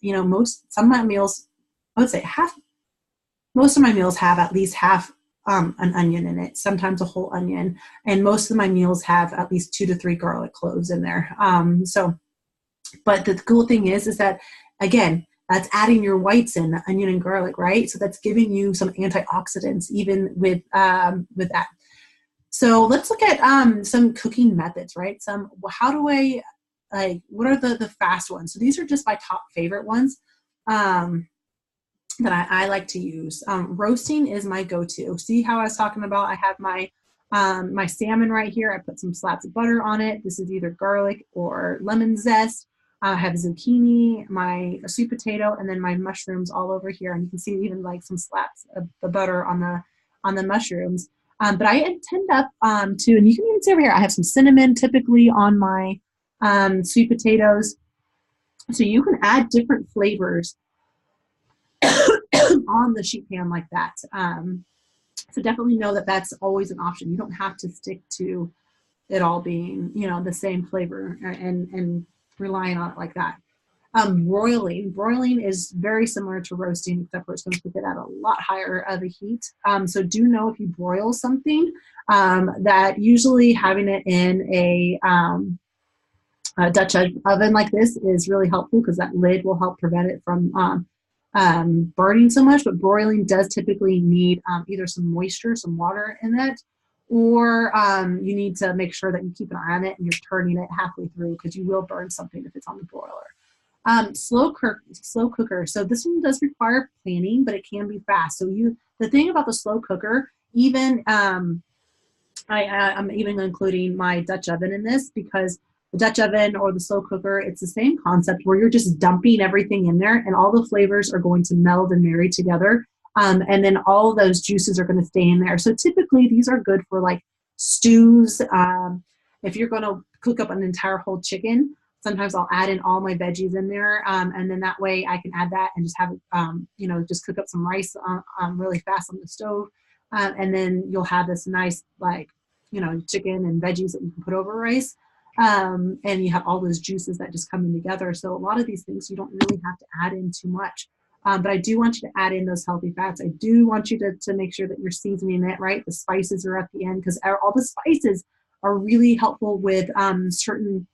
of my meals, I would say most of my meals have at least half an onion in it, sometimes a whole onion, and most of my meals have at least 2 to 3 garlic cloves in there. So But the cool thing is that, again, that's adding your whites in, the onion and garlic, right? So that's giving you some antioxidants even with that. So let's look at some cooking methods, right? How do I, like, what are the fast ones? So these are just my top favorite ones that I like to use. Roasting is my go-to. See how I was talking about? I have my salmon right here. I put some slabs of butter on it. This is either garlic or lemon zest. I have zucchini, my sweet potato, and then my mushrooms all over here. And you can see even like some slabs of the butter on the mushrooms. But I tend up to, and you can even see over here, I have some cinnamon typically on my sweet potatoes. So you can add different flavors on the sheet pan like that. So definitely know that that's always an option. You don't have to stick to it all being, the same flavor and relying on it like that. Broiling is very similar to roasting, except for it's going to cook it at a lot higher of a heat. So do know if you broil something, that usually having it in a Dutch oven like this is really helpful, because that lid will help prevent it from burning so much. But broiling does typically need either some moisture, some water in it, or you need to make sure that you keep an eye on it and you're turning it halfway through, because you will burn something if it's on the broiler. Slow cooker. So this one does require planning, but it can be fast. So the thing about the slow cooker, even I'm even including my Dutch oven in this, because the Dutch oven or the slow cooker, it's the same concept where you're just dumping everything in there and all the flavors are going to meld and marry together. And then all of those juices are going to stay in there. So typically these are good for like stews. If you're going to cook up an entire whole chicken, sometimes I'll add in all my veggies in there. And then that way I can add that and just have it, just cook up some rice really fast on the stove. And then you'll have this nice, like, chicken and veggies that you can put over rice. And you have all those juices that just come in together. So a lot of these things, you don't really have to add in too much. But I do want you to add in those healthy fats. I do want you to make sure that you're seasoning it right. The spices are at the end, because all the spices are really helpful with certain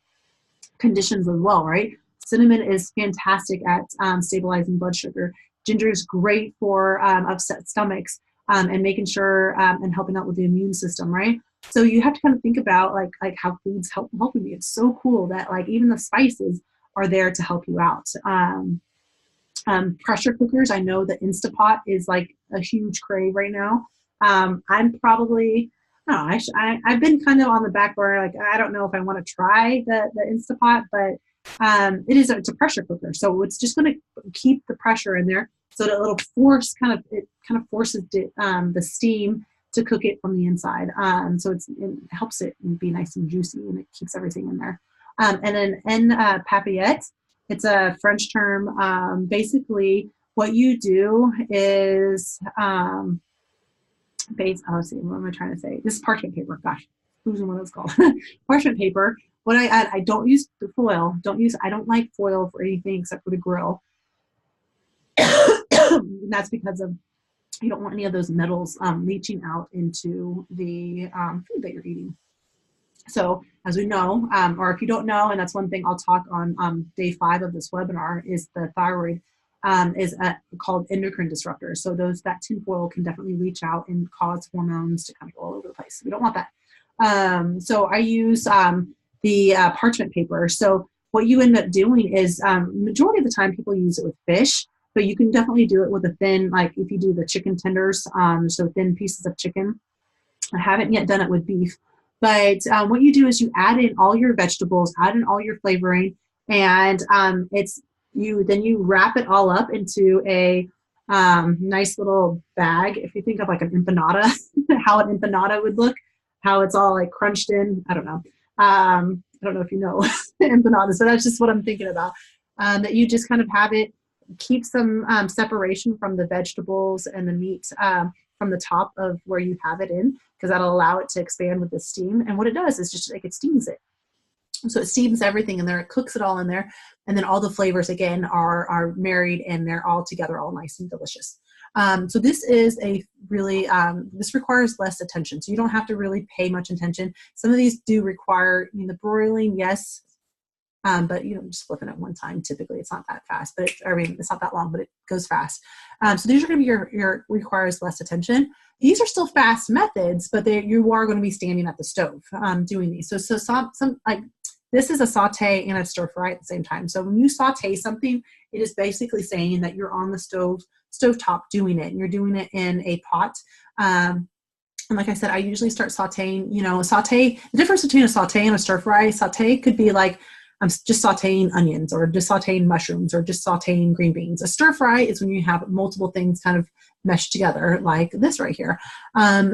conditions as well, right? Cinnamon is fantastic at stabilizing blood sugar. Ginger is great for upset stomachs and making sure and helping out with the immune system, right? So you have to kind of think about like how foods helping you. It's so cool that like even the spices are there to help you out. Pressure cookers, I know that Instapot is like a huge crave right now. I'm probably, no, I've been kind of on the back burner. Like, I don't know if I want to try the Instapot, but it's a pressure cooker. So it's just going to keep the pressure in there so that it'll it kind of forces the steam to cook it from the inside. So it helps it be nice and juicy, and it keeps everything in there. And then papillette, it's a French term. Basically, what you do is let's see, what am I trying to say? This is parchment paper. Gosh, losing what it's called. Parchment paper. What I add, I don't use the foil. I don't like foil for anything except for the grill. And that's because you don't want any of those metals leaching out into the food that you're eating. So as we know, or if you don't know, and that's one thing I'll talk on day 5 of this webinar, is the thyroid is called endocrine disruptors. So that tinfoil can definitely leach out and cause hormones to kind of go all over the place. We don't want that. So I use the parchment paper. So what you end up doing is majority of the time people use it with fish, but you can definitely do it with a thin, like if you do the chicken tenders, so thin pieces of chicken. I haven't yet done it with beef. But what you do is you add in all your vegetables, add in all your flavoring, and then you wrap it all up into a nice little bag. If you think of like an empanada, how an empanada would look, how it's all like crunched in. I don't know. I don't know if you know empanadas, so that's just what I'm thinking about. That you just kind of have it, keep some separation from the vegetables and the meat from the top of where you have it in, because that'll allow it to expand with the steam. And what it does is just like it steams it. So it steams everything in there, it cooks it all in there, and then all the flavors again are married and they're all together, all nice and delicious. So this is a really, this requires less attention. So you don't have to really pay much attention. Some of these do require, the broiling, yes, But just flipping it one time, typically it's not that fast, but it's not that long, but it goes fast. So these are going to be your requires less attention. These are still fast methods, but you are going to be standing at the stove doing these. So some like this is a saute and a stir fry at the same time. So when you saute something, it is basically saying that you're on the stovetop doing it, and you're doing it in a pot. And like I said, I usually start sauteing. The difference between a saute and a stir fry. Saute could be like I'm just sauteing onions, or just sauteing mushrooms, or just sauteing green beans. A stir fry is when you have multiple things kind of meshed together, like this right here.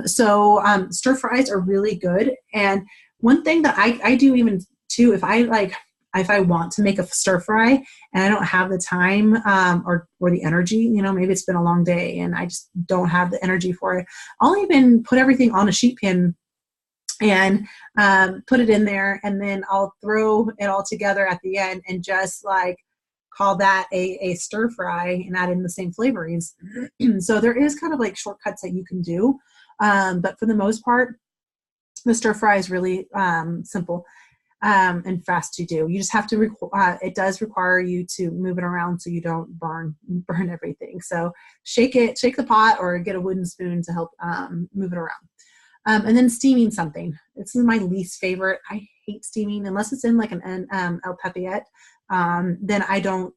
Stir fries are really good. And one thing that I do even too, if I want to make a stir fry and I don't have the time or the energy, maybe it's been a long day and I just don't have the energy for it, I'll even put everything on a sheet pan and put it in there, and then I'll throw it all together at the end and just like call that a stir fry and add in the same flavorings. So there is kind of like shortcuts that you can do. But for the most part, the stir fry is really simple and fast to do. You just have to, it does require you to move it around so you don't burn everything. So shake the pot, or get a wooden spoon to help move it around. And then steaming something. This is my least favorite. I hate steaming unless it's in like an El Papiet. Then I don't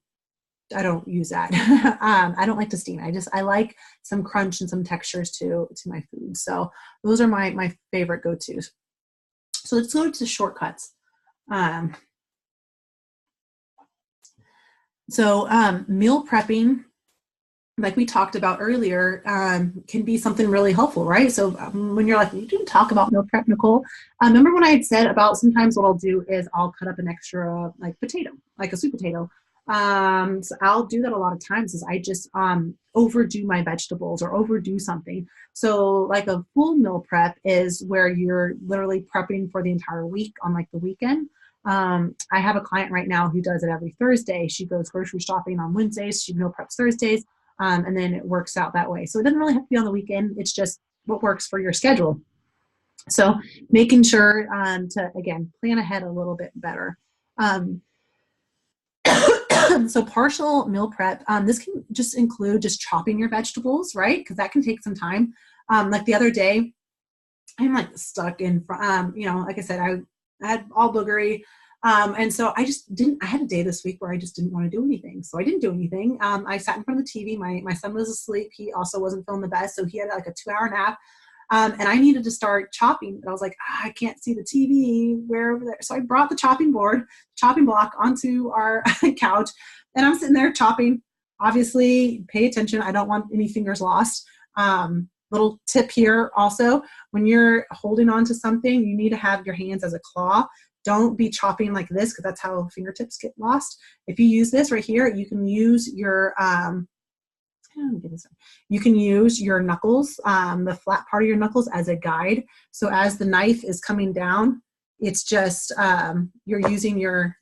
use that. I don't like to steam. I like some crunch and some textures to my food. So those are my favorite go-tos. So let's go to shortcuts. Meal prepping, like we talked about earlier, can be something really helpful, right? So when you're like, you didn't talk about meal prep, Nicole. Remember when I had said about sometimes what I'll do is I'll cut up an extra like potato, like a sweet potato. So I'll do that a lot of times is I just overdo my vegetables or overdo something. So like a full meal prep is where you're literally prepping for the entire week on like the weekend. I have a client right now who does it every Thursday. She goes grocery shopping on Wednesdays. She meal preps Thursdays. And then it works out that way. So it doesn't really have to be on the weekend. It's just what works for your schedule. So making sure to, again, plan ahead a little bit better. So partial meal prep, this can just include just chopping your vegetables, right? Because that can take some time. Like the other day, I'm like stuck in, like I said, I had all boogery. And so I had a day this week where I just didn't want to do anything. So I didn't do anything. I sat in front of the TV. My son was asleep. He also wasn't feeling the best. So he had like a 2-hour nap. And I needed to start chopping, but I was like, I can't see the TV. Where over there? So I brought the chopping block onto our couch, and I'm sitting there chopping. Obviously, pay attention. I don't want any fingers lost. Little tip here also, when you're holding on to something, you need to have your hands as a claw. Don't be chopping like this, because that's how fingertips get lost. If you use this right here, you can use your knuckles, the flat part of your knuckles, as a guide. So as the knife is coming down, it's just you're using your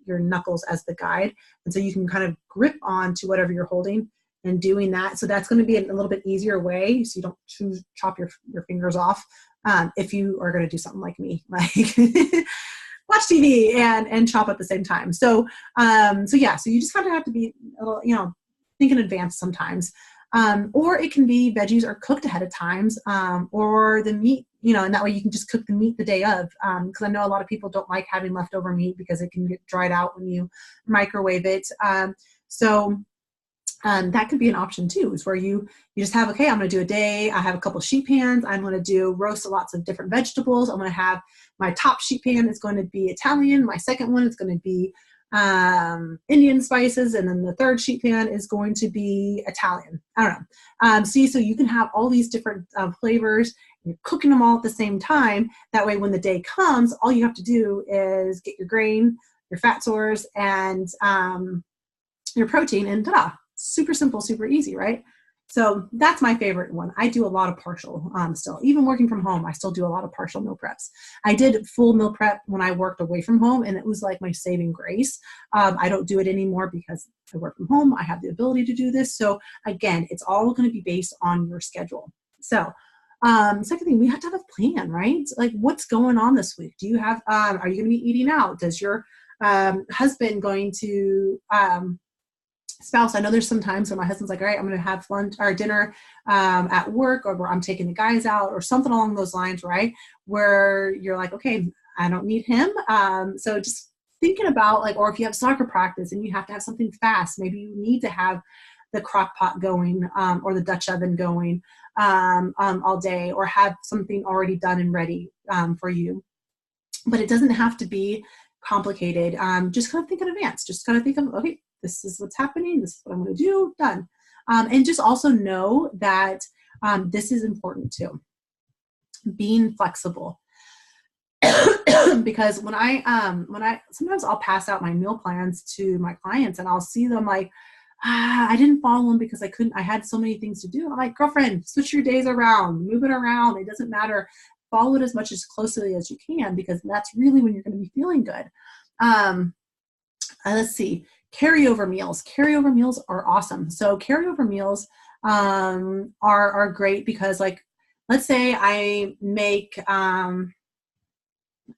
knuckles as the guide, and so you can kind of grip on to whatever you're holding and doing that. So that's going to be a little bit easier way, so you don't chop your fingers off if you are going to do something like me, like watch TV and chop at the same time. So you just kind of have to be a little, think in advance sometimes. Or it can be veggies are cooked ahead of times, or the meat, and that way you can just cook the meat the day of. Because I know a lot of people don't like having leftover meat because it can get dried out when you microwave it. That could be an option too, is where you just have, okay, I'm going to do a day. I have a couple sheet pans. I'm going to do roast lots of different vegetables. I'm going to have my top sheet pan is going to be Italian. My second one is going to be Indian spices. And then the third sheet pan is going to be Italian. I don't know. So you can have all these different flavors. You're cooking them all at the same time. That way, when the day comes, all you have to do is get your grain, your fat source, and your protein, and ta-da. Super simple, super easy, right? So that's my favorite one. I do a lot of partial still. Even working from home, I still do a lot of partial meal preps. I did full meal prep when I worked away from home, and it was like my saving grace. I don't do it anymore because I work from home. I have the ability to do this. So again, it's all going to be based on your schedule. So second thing, we have to have a plan, right? Like, what's going on this week? Do you have, are you going to be eating out? Does your husband going to spouse. I know there's some times where my husband's like, all right, I'm going to have lunch or dinner at work, or where I'm taking the guys out or something along those lines, right? Where you're like, okay, I don't need him. So just thinking about like, or if you have soccer practice and you have to have something fast, maybe you need to have the crock pot going or the Dutch oven going all day, or have something already done and ready for you. But it doesn't have to be complicated. Just kind of think in advance. Just kind of think of, okay, this is what's happening. This is what I'm going to do. Done. And just also know that this is important too. Being flexible. Because when I sometimes I'll pass out my meal plans to my clients and I'll see them like, I didn't follow them because I had so many things to do. I'm like, girlfriend, switch your days around, move it around. It doesn't matter. Follow it as much as closely as you can, because that's really when you're going to be feeling good. Let's see. Carryover meals. Carryover meals are awesome. So carryover meals are great because, like, let's say I make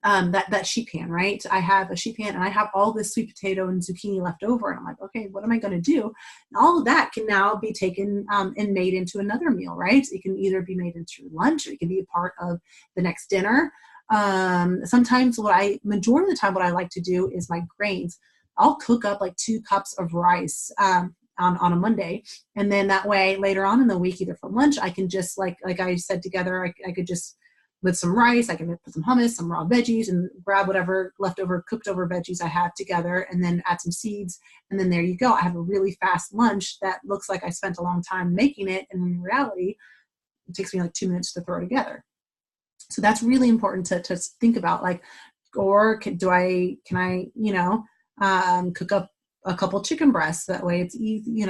that sheet pan, right? I have a sheet pan and I have all this sweet potato and zucchini left over. And I'm like, okay, what am I going to do? And all of that can now be taken and made into another meal, right? It can either be made into lunch, or it can be a part of the next dinner. Sometimes majority of the time, what I like to do is my grains. I'll cook up like 2 cups of rice on a Monday. And then that way later on in the week, either for lunch, I can just like I said together, I could just, with some rice, I can put some hummus, some raw veggies, and grab whatever leftover cooked over veggies I have together, and then add some seeds. And then there you go. I have a really fast lunch that looks like I spent a long time making it. And in reality, it takes me like 2 minutes to throw together. So that's really important to think about, like, or can I, cook up a couple chicken breasts. That way it's easy,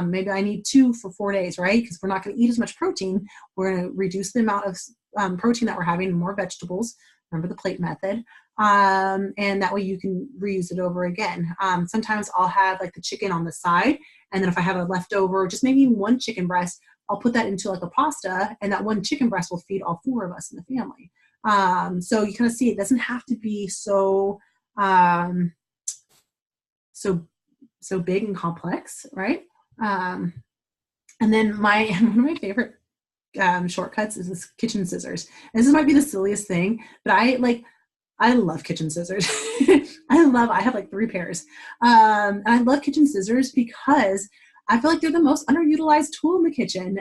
maybe I need 2 for 4 days, right? Because we're not going to eat as much protein. We're going to reduce the amount of protein that we're having, more vegetables. Remember the plate method. And that way you can reuse it over again. Sometimes I'll have like the chicken on the side. And then if I have a leftover, just maybe 1 chicken breast, I'll put that into like a pasta, and that 1 chicken breast will feed all 4 of us in the family. So you kind of see it doesn't have to be so big and complex, right? And then one of my favorite shortcuts is this kitchen scissors. And this might be the silliest thing, but I love kitchen scissors. I have like 3 pairs. And I love kitchen scissors because I feel like they're the most underutilized tool in the kitchen.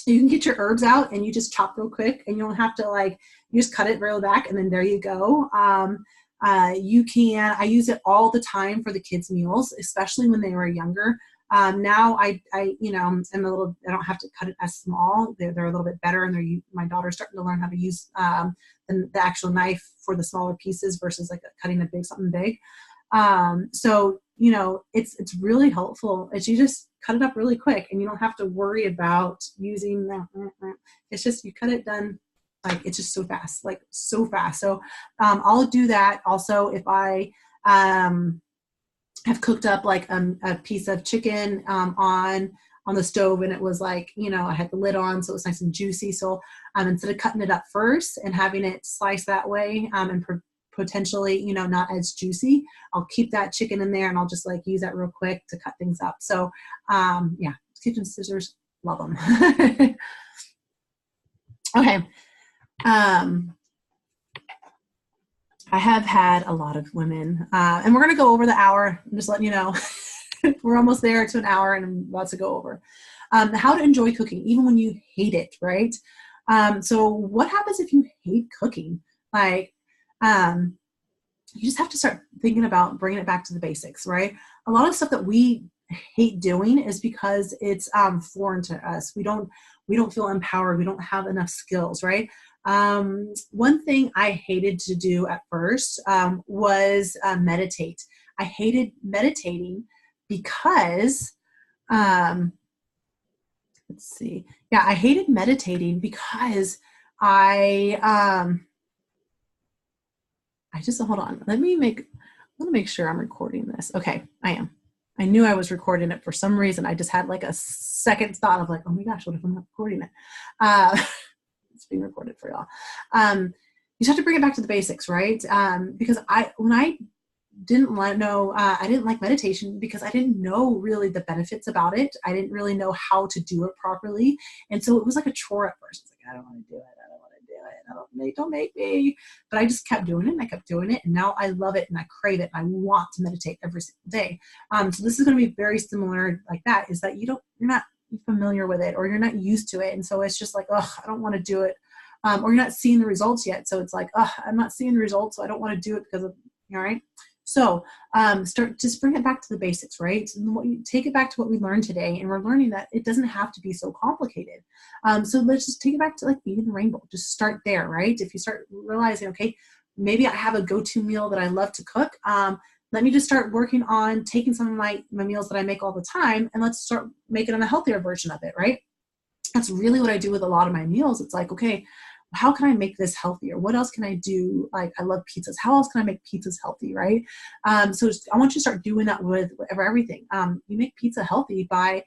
You can get your herbs out and you just chop real quick, and you don't have to you just cut it real back, and then there you go. I use it all the time for the kids' meals, especially when they were younger. Now I am I don't have to cut it as small. They're a little bit better, and my daughter's starting to learn how to use the actual knife for the smaller pieces versus like cutting something big. So it's really helpful. You just cut it up really quick, and you don't have to worry about using that. It's just, you cut it, done. It's just so fast, so fast. So I'll do that also if I have cooked up a piece of chicken on the stove, and it was I had the lid on, so it was nice and juicy. So instead of cutting it up first and having it sliced that way and potentially not as juicy, I'll keep that chicken in there, and I'll just use that real quick to cut things up. So yeah, kitchen scissors, love them. Okay. I have had a lot of women, and we're going to go over the hour. I'm just letting you know. We're almost there to an hour, and I'm about to go over. How to enjoy cooking, even when you hate it, right? So what happens if you hate cooking? You just have to start thinking about bringing it back to the basics, right? A lot of stuff that we hate doing is because it's foreign to us. We don't feel empowered. We don't have enough skills, right? One thing I hated to do at first was meditate. I hated meditating because, let's see. Yeah, I hated meditating because I just, hold on. I want to make sure I'm recording this. Okay, I am. I knew I was recording it for some reason. I just had a second thought of oh my gosh, what if I'm not recording it? It's being recorded for y'all. you just have to bring it back to the basics, right? Because when I didn't know, I didn't like meditation because I didn't know really the benefits about it. I didn't really know how to do it properly. And so it was like a chore at first. It's like, I don't want to do it. I don't want to do it. Don't make me. But I just kept doing it and I kept doing it. And now I love it and I crave it. And I want to meditate every single day. So this is going to be very similar like that, is that you're not familiar with it or you're not used to it. And so it's just like, oh, I don't want to do it. Or you're not seeing the results yet. So it's like, oh, I'm not seeing the results. So I don't want to do it because of, all right. So just bring it back to the basics, right? And take it back to what we learned today. And we're learning that it doesn't have to be so complicated. So let's just take it back to like eating the rainbow. Just start there, right? If you start realizing, okay, maybe I have a go-to meal that I love to cook. Let me just start working on taking some of my meals that I make all the time and let's start making them a healthier version of it, right? That's really what I do with a lot of my meals. It's like, okay, how can I make this healthier? What else can I do? Like, I love pizzas. How else can I make pizzas healthy, right? So I want you to start doing that with everything. You make pizza healthy by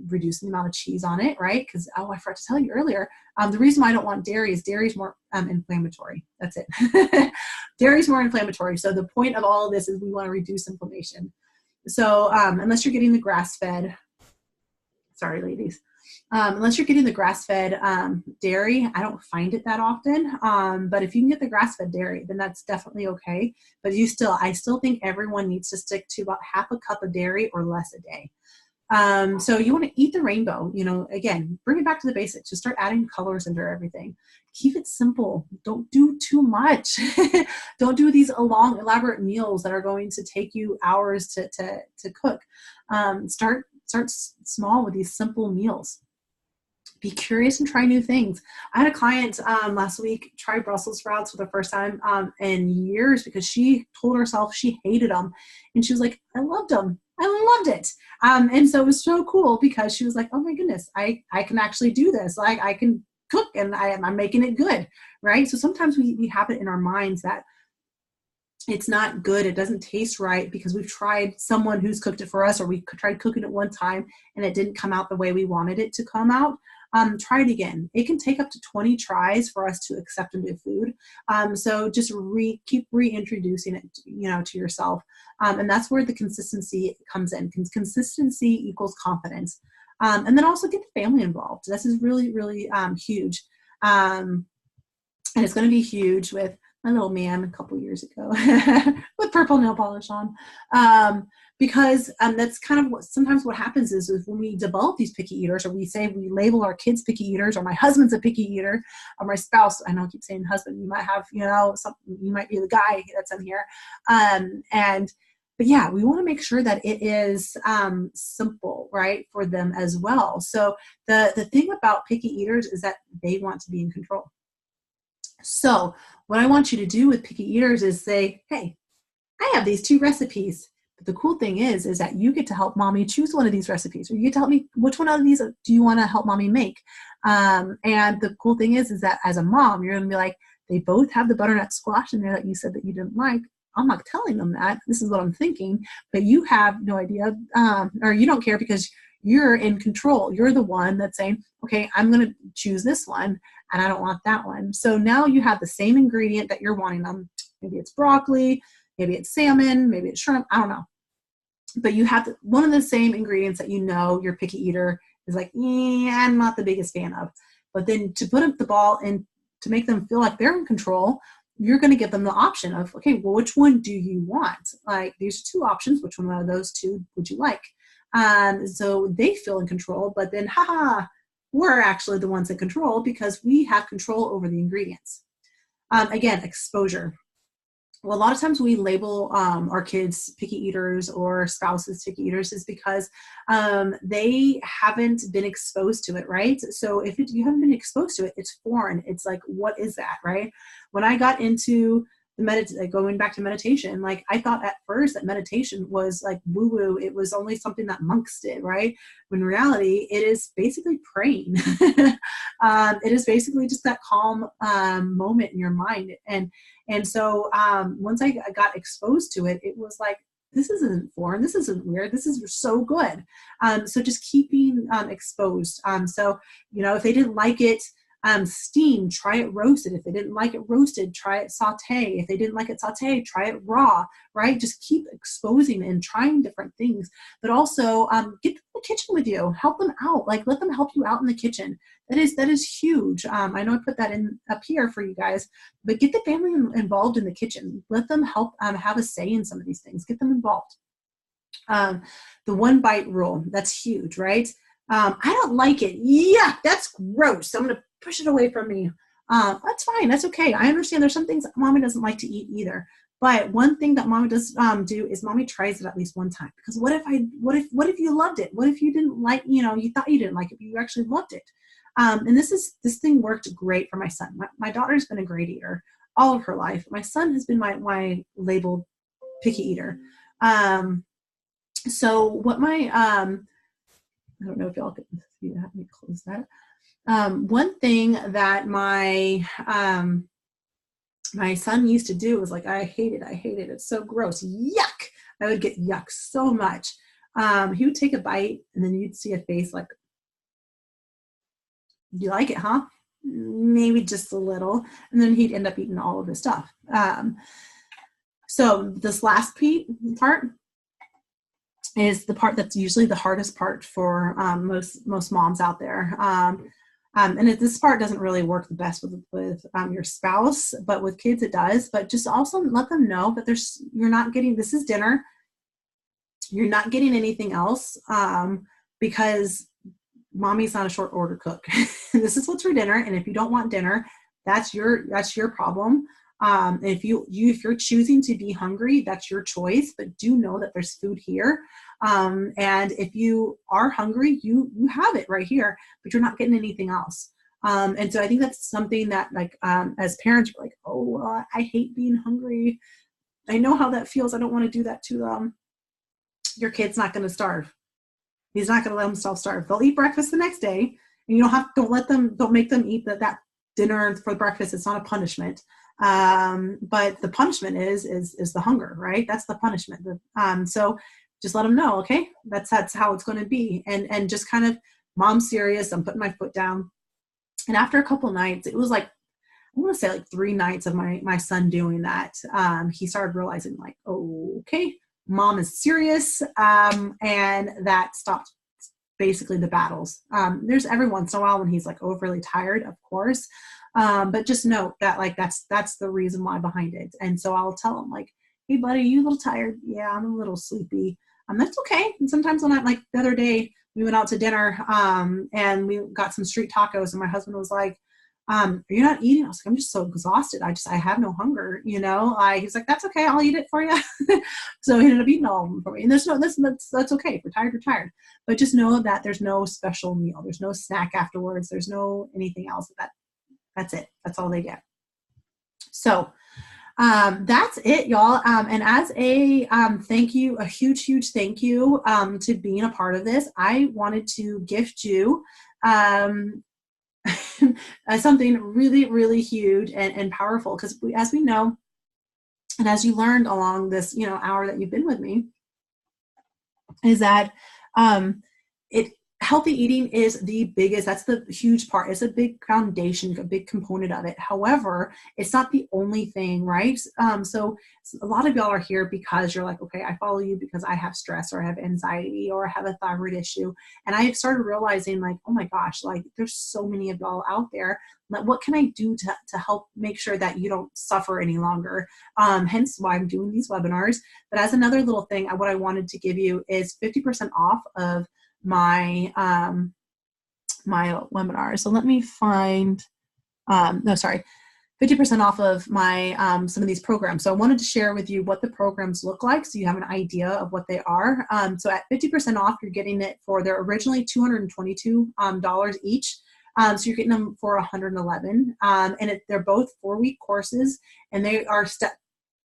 reducing the amount of cheese on it, right? Because, I forgot to tell you earlier, the reason why I don't want dairy is more inflammatory. That's it. Dairy is more inflammatory. So the point of all of this is we want to reduce inflammation. So unless you're getting the grass-fed, sorry, ladies. Unless you're getting the grass-fed dairy, I don't find it that often. But if you can get the grass-fed dairy, then that's definitely okay. But I still think everyone needs to stick to about half a cup of dairy or less a day. So you want to eat the rainbow, again, bring it back to the basics. Just start adding colors into everything. Keep it simple. Don't do too much. Don't do these long, elaborate meals that are going to take you hours to cook. Start small with these simple meals. Be curious and try new things. I had a client last week try Brussels sprouts for the first time in years because she told herself she hated them. And she was like, I loved them. I loved it. And so it was so cool because she was like, oh my goodness, I can actually do this. Like I can cook and I'm making it good, right? So sometimes we have it in our minds that it's not good, it doesn't taste right because we've tried someone who's cooked it for us, or we tried cooking it one time and it didn't come out the way we wanted it to come out. Try it again. It can take up to 20 tries for us to accept a new food. So just keep reintroducing it, to yourself. And that's where the consistency comes in. Consistency equals confidence. And then also get the family involved. This is really, really huge. And it's going to be huge with my little man a couple years ago with purple nail polish on. Because that's kind of sometimes what happens is when we develop these picky eaters, or we label our kids picky eaters, or my husband's a picky eater, or my spouse, I know I keep saying husband, you might have, you might be the guy that's in here. But yeah, we want to make sure that it is simple, right, for them as well. So the thing about picky eaters is that they want to be in control. So what I want you to do with picky eaters is say, hey, I have these 2 recipes. But the cool thing is that you get to help mommy choose one of these recipes, or you get to help me, which one of these do you want to help mommy make? And the cool thing is that as a mom, you're going to be like, they both have the butternut squash in there that you said that you didn't like. I'm not telling them that. This is what I'm thinking. But you have no idea, or you don't care because you're in control. You're the one that's saying, okay, I'm going to choose this one and I don't want that one. So now you have the same ingredient that you're wanting them. Maybe it's broccoli, maybe it's salmon, maybe it's shrimp. I don't know. But you have one of the same ingredients that your picky eater is like, I'm not the biggest fan of. But then to put up the ball and to make them feel like they're in control, you're going to give them the option of, okay, well, which one do you want? Like, these are 2 options. Which one of those 2 would you like? So they feel in control, but then, we're actually the ones in control because we have control over the ingredients. Again, exposure. Well, a lot of times we label our kids picky eaters or spouses picky eaters is because they haven't been exposed to it, right? So if you haven't been exposed to it, it's foreign. It's like, what is that, right? When I got into going back to meditation, like I thought at first that meditation was like woo-woo. It was only something that monks did, right? When in reality, it is basically praying. It is basically just that calm moment in your mind. And so once I got exposed to it, it was like, this isn't foreign. This isn't weird. This is so good. So just keeping exposed. So, if they didn't like it, Steamed, try it roasted. If they didn't like it roasted, try it saute. If they didn't like it saute, try it raw, right? Just keep exposing and trying different things, but also get them in the kitchen with you, help them out, like let them help you out in the kitchen. That is huge. I know I put that in up here for you guys, but get the family involved in the kitchen. Let them help have a say in some of these things. Get them involved. The 1 bite rule, that's huge, right? I don't like it. Yeah, that's gross. I'm going to push it away from me. That's fine. That's okay. I understand there's some things mommy doesn't like to eat either. But one thing that mommy does do is mommy tries it at least one time. Because what if you loved it? What if you didn't like, you thought you didn't like it, but you actually loved it? And this thing worked great for my son. My daughter's been a great eater all of her life. My son has been my labeled picky eater. So what I don't know if y'all can see that. Let me close that. One thing that my son used to do was like, I hate it. It's so gross. Yuck. I would get yuck so much. He would take a bite and then you'd see a face like, you like it, huh? Maybe just a little. And then he'd end up eating all of his stuff. So this last part is the part that's usually the hardest part for most moms out there. And this part doesn't really work the best with your spouse, but with kids it does. But just also let them know that you're not getting, this is dinner. You're not getting anything else because mommy's not a short order cook. This is what's for dinner. And if you don't want dinner, that's your problem. If you're choosing to be hungry, that's your choice, but do know that there's food here. And if you are hungry, you have it right here, but you're not getting anything else. And so I think that's something that as parents, we're like, oh, I hate being hungry. I know how that feels. I don't want to do that to them. Your kid's not going to starve. He's not going to let himself starve. They'll eat breakfast the next day, and don't make them eat that dinner for breakfast. It's not a punishment. But the punishment is the hunger, right? That's the punishment. So just let them know, okay, that's how it's going to be. And just kind of, mom's serious. I'm putting my foot down. And after a couple nights, it was like, I want to say 3 nights of my son doing that. He started realizing like, oh, okay, mom is serious. And that stopped basically the battles. There's every once in a while when he's like overly tired, of course. But just note that that's the reason why behind it. And so I'll tell him like, hey buddy, you a little tired? Yeah, I'm a little sleepy. That's okay. And sometimes when the other day we went out to dinner, and we got some street tacos, and my husband was like, are you not eating? I was like, I'm just so exhausted. I have no hunger, he's like, that's okay. I'll eat it for you. So he ended up eating all of them for me. And that's okay. If we're tired, we're tired. But just know that there's no special meal. There's no snack afterwards. There's no anything else. That's it. That's all they get. So that's it, y'all. And as a thank you, a huge thank you to being a part of this, I wanted to gift you something really, really huge and powerful. Because as we know, and as you learned along this hour that you've been with me, is that healthy eating is the biggest, that's the huge part. It's a big foundation, a big component of it. However, it's not the only thing, right? So a lot of y'all are here because you're like, okay, I follow you because I have stress or I have anxiety or I have a thyroid issue. And I started realizing like, oh my gosh, there's so many of y'all out there. What can I do to help make sure that you don't suffer any longer? Hence why I'm doing these webinars. But as another little thing, what I wanted to give you is 50% off of my my webinar. So let me find 50% off of my some of these programs. So I wanted to share with you what the programs look like so you have an idea of what they are. So at 50% off, you're getting it for, they're originally $222 each. So you're getting them for $111. And they're both 4-week courses, and they are step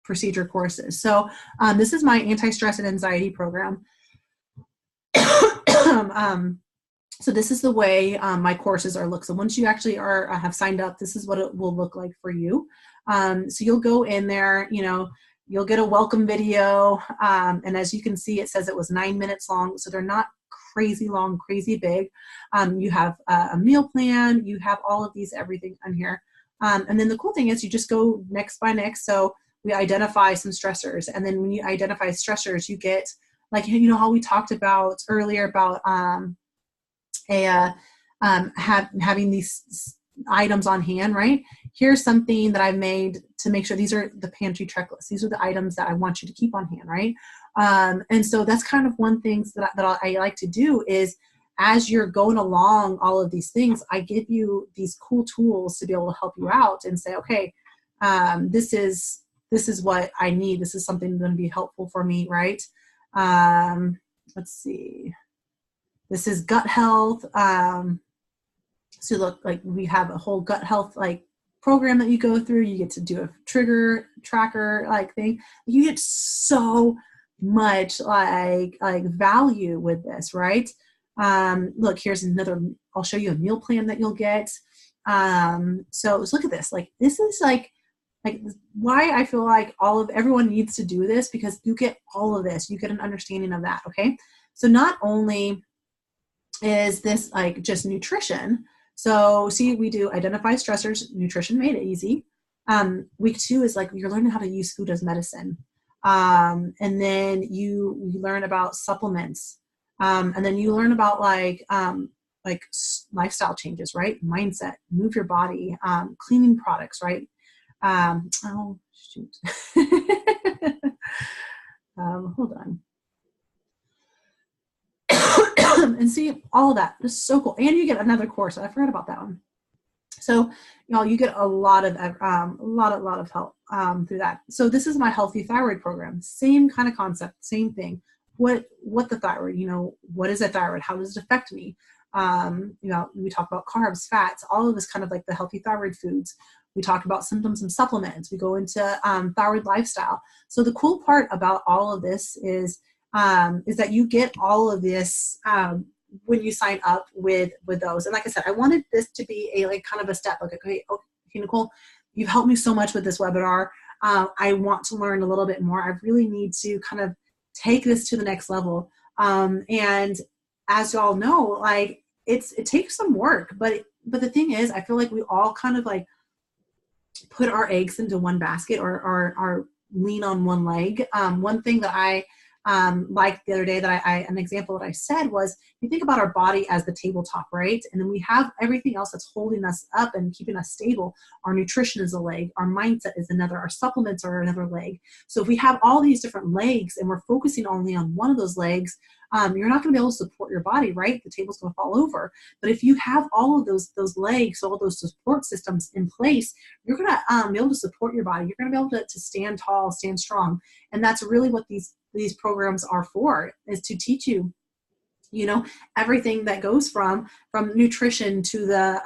procedure courses. So this is my anti-stress and anxiety program. So this is the way my courses look. So once you actually have signed up, this is what it will look like for you. So you'll go in there, you'll get a welcome video. And as you can see, it says it was 9 minutes long. So they're not crazy long, crazy big. You have a meal plan, you have all of these, everything on here. And then the cool thing is you just go next by next. So we identify some stressors. And then when you identify stressors, you get, like, you know, how we talked about earlier about having these items on hand, right? Here's something that I've made to make sure these are the pantry checklist. These are the items that I want you to keep on hand, right? And so that's kind of one thing that I like to do is, as you're going along all of these things, I give you these cool tools to be able to help you out and say, okay, this is what I need. This is something that's going to be helpful for me, right? Let's see. This is gut health. So look, like we have a whole gut health like program that you go through. You get to do a trigger tracker like thing. You get so much like value with this, right? Look, here's another, I'll show you a meal plan that you'll get. So let's look at this. Like, this is like why I feel like everyone needs to do this, because you get all of this, you get an understanding of that. Okay. So not only is this like just nutrition. So see, we do identify stressors, nutrition made easy. Week 2 is like, you're learning how to use food as medicine. And then you learn about supplements. And then you learn about like lifestyle changes, right? Mindset, move your body, cleaning products, right? Oh shoot. Hold on. And see all of that. This is so cool. And you get another course. I forgot about that one. So, you get a lot of help through that. So this is my healthy thyroid program. Same kind of concept, same thing. What the thyroid, what is a thyroid? How does it affect me? We talk about carbs, fats, all of this kind of like the healthy thyroid foods. We talk about symptoms and supplements. We go into thyroid lifestyle. So the cool part about all of this is that you get all of this when you sign up with those. And like I said, I wanted this to be a like kind of a step. Like, okay, Nicole, you've helped me so much with this webinar. I want to learn a little bit more. I really need to kind of take this to the next level. And as y'all know, like it takes some work, but the thing is, I feel like we all kind of like put our eggs into one basket or lean on one leg. One thing that I like the other day that an example that I said was, you think about our body as the tabletop, right? And then we have everything else that's holding us up and keeping us stable. Our nutrition is a leg. Our mindset is another. Our supplements are another leg. So if we have all these different legs and we're focusing only on one of those legs, you're not going to be able to support your body, right? The table's going to fall over. But if you have all of those legs, all those support systems in place, you're going to be able to support your body. You're going to be able to stand tall, stand strong. And that's really what these programs are for, is to teach you, everything that goes from nutrition to the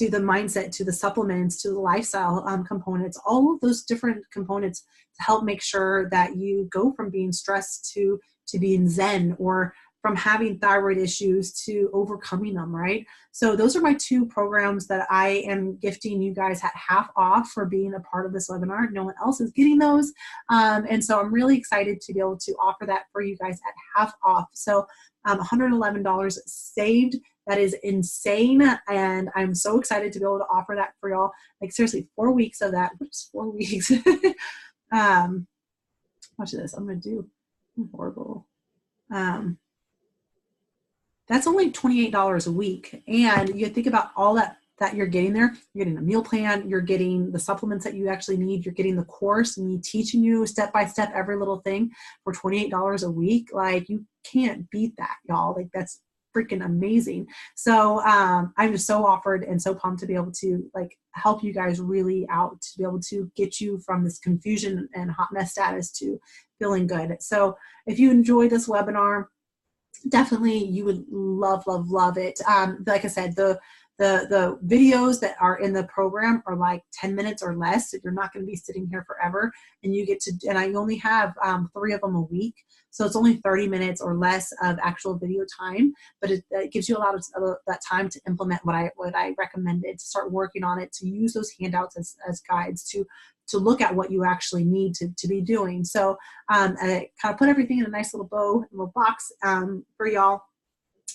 mindset, to the supplements, to the lifestyle components, all of those different components to help make sure that you go from being stressed to being zen, or from having thyroid issues to overcoming them, right? So those are my 2 programs that I am gifting you guys at half off for being a part of this webinar. No one else is getting those. And so I'm really excited to be able to offer that for you guys at half off. So $111 saved. That is insane. And I'm so excited to be able to offer that for y'all. Like seriously, 4 weeks of that. What is 4 weeks? Watch this. I'm going to do horrible. That's only $28 a week. And you think about all that you're getting there. You're getting a meal plan. You're getting the supplements that you actually need. You're getting the course, and me teaching you step by step every little thing for $28 a week. Like, you can't beat that, y'all. Like, that's freaking amazing. So I'm just so offered and so pumped to be able to like help you guys really out, to be able to get you from this confusion and hot mess status to feeling good. So if you enjoyed this webinar, definitely you would love it. Like I said, the videos that are in the program are like 10 minutes or less. So you're not going to be sitting here forever, and you get to, and I only have 3 of them a week. So it's only 30 minutes or less of actual video time, but it gives you a lot of that time to implement what I recommended, to start working on it, to use those handouts as guides, to look at what you actually need to be doing. So I kind of put everything in a nice little bow, little box for y'all.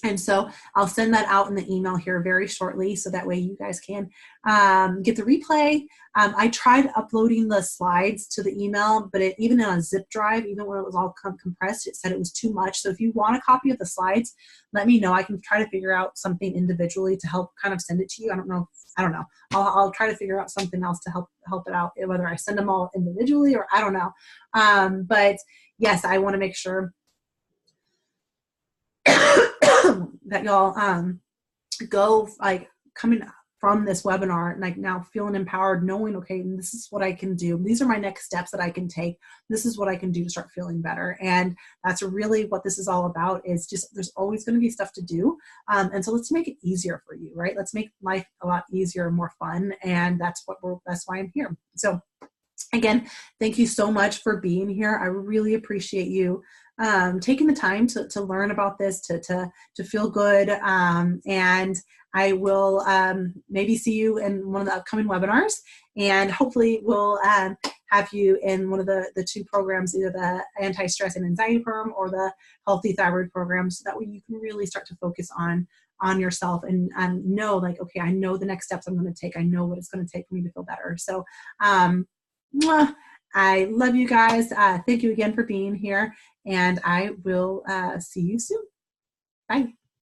And so I'll send that out in the email here very shortly, so that way you guys can get the replay. I tried uploading the slides to the email, but even on a zip drive, even when it was all compressed, it said it was too much. So if you want a copy of the slides, let me know. I can try to figure out something individually to help kind of send it to you. I don't know. I'll try to figure out something else to help it out, whether I send them all individually or I don't know. But yes, I want to make sure that y'all go like coming from this webinar, like now feeling empowered, knowing, okay, this is what I can do. These are my next steps that I can take. This is what I can do to start feeling better. And that's really what this is all about, is just, there's always going to be stuff to do. And so let's make it easier for you, right? Let's make life a lot easier and more fun. And that's why I'm here. So again, thank you so much for being here. I really appreciate you taking the time to learn about this, to feel good. And I will maybe see you in one of the upcoming webinars, and hopefully we'll have you in one of the two programs, either the anti-stress and anxiety program or the healthy thyroid program, so that way you can really start to focus on yourself and know, like, okay, I know the next steps I'm going to take. I know what it's going to take for me to feel better. So I love you guys. Thank you again for being here, and I will see you soon. Bye.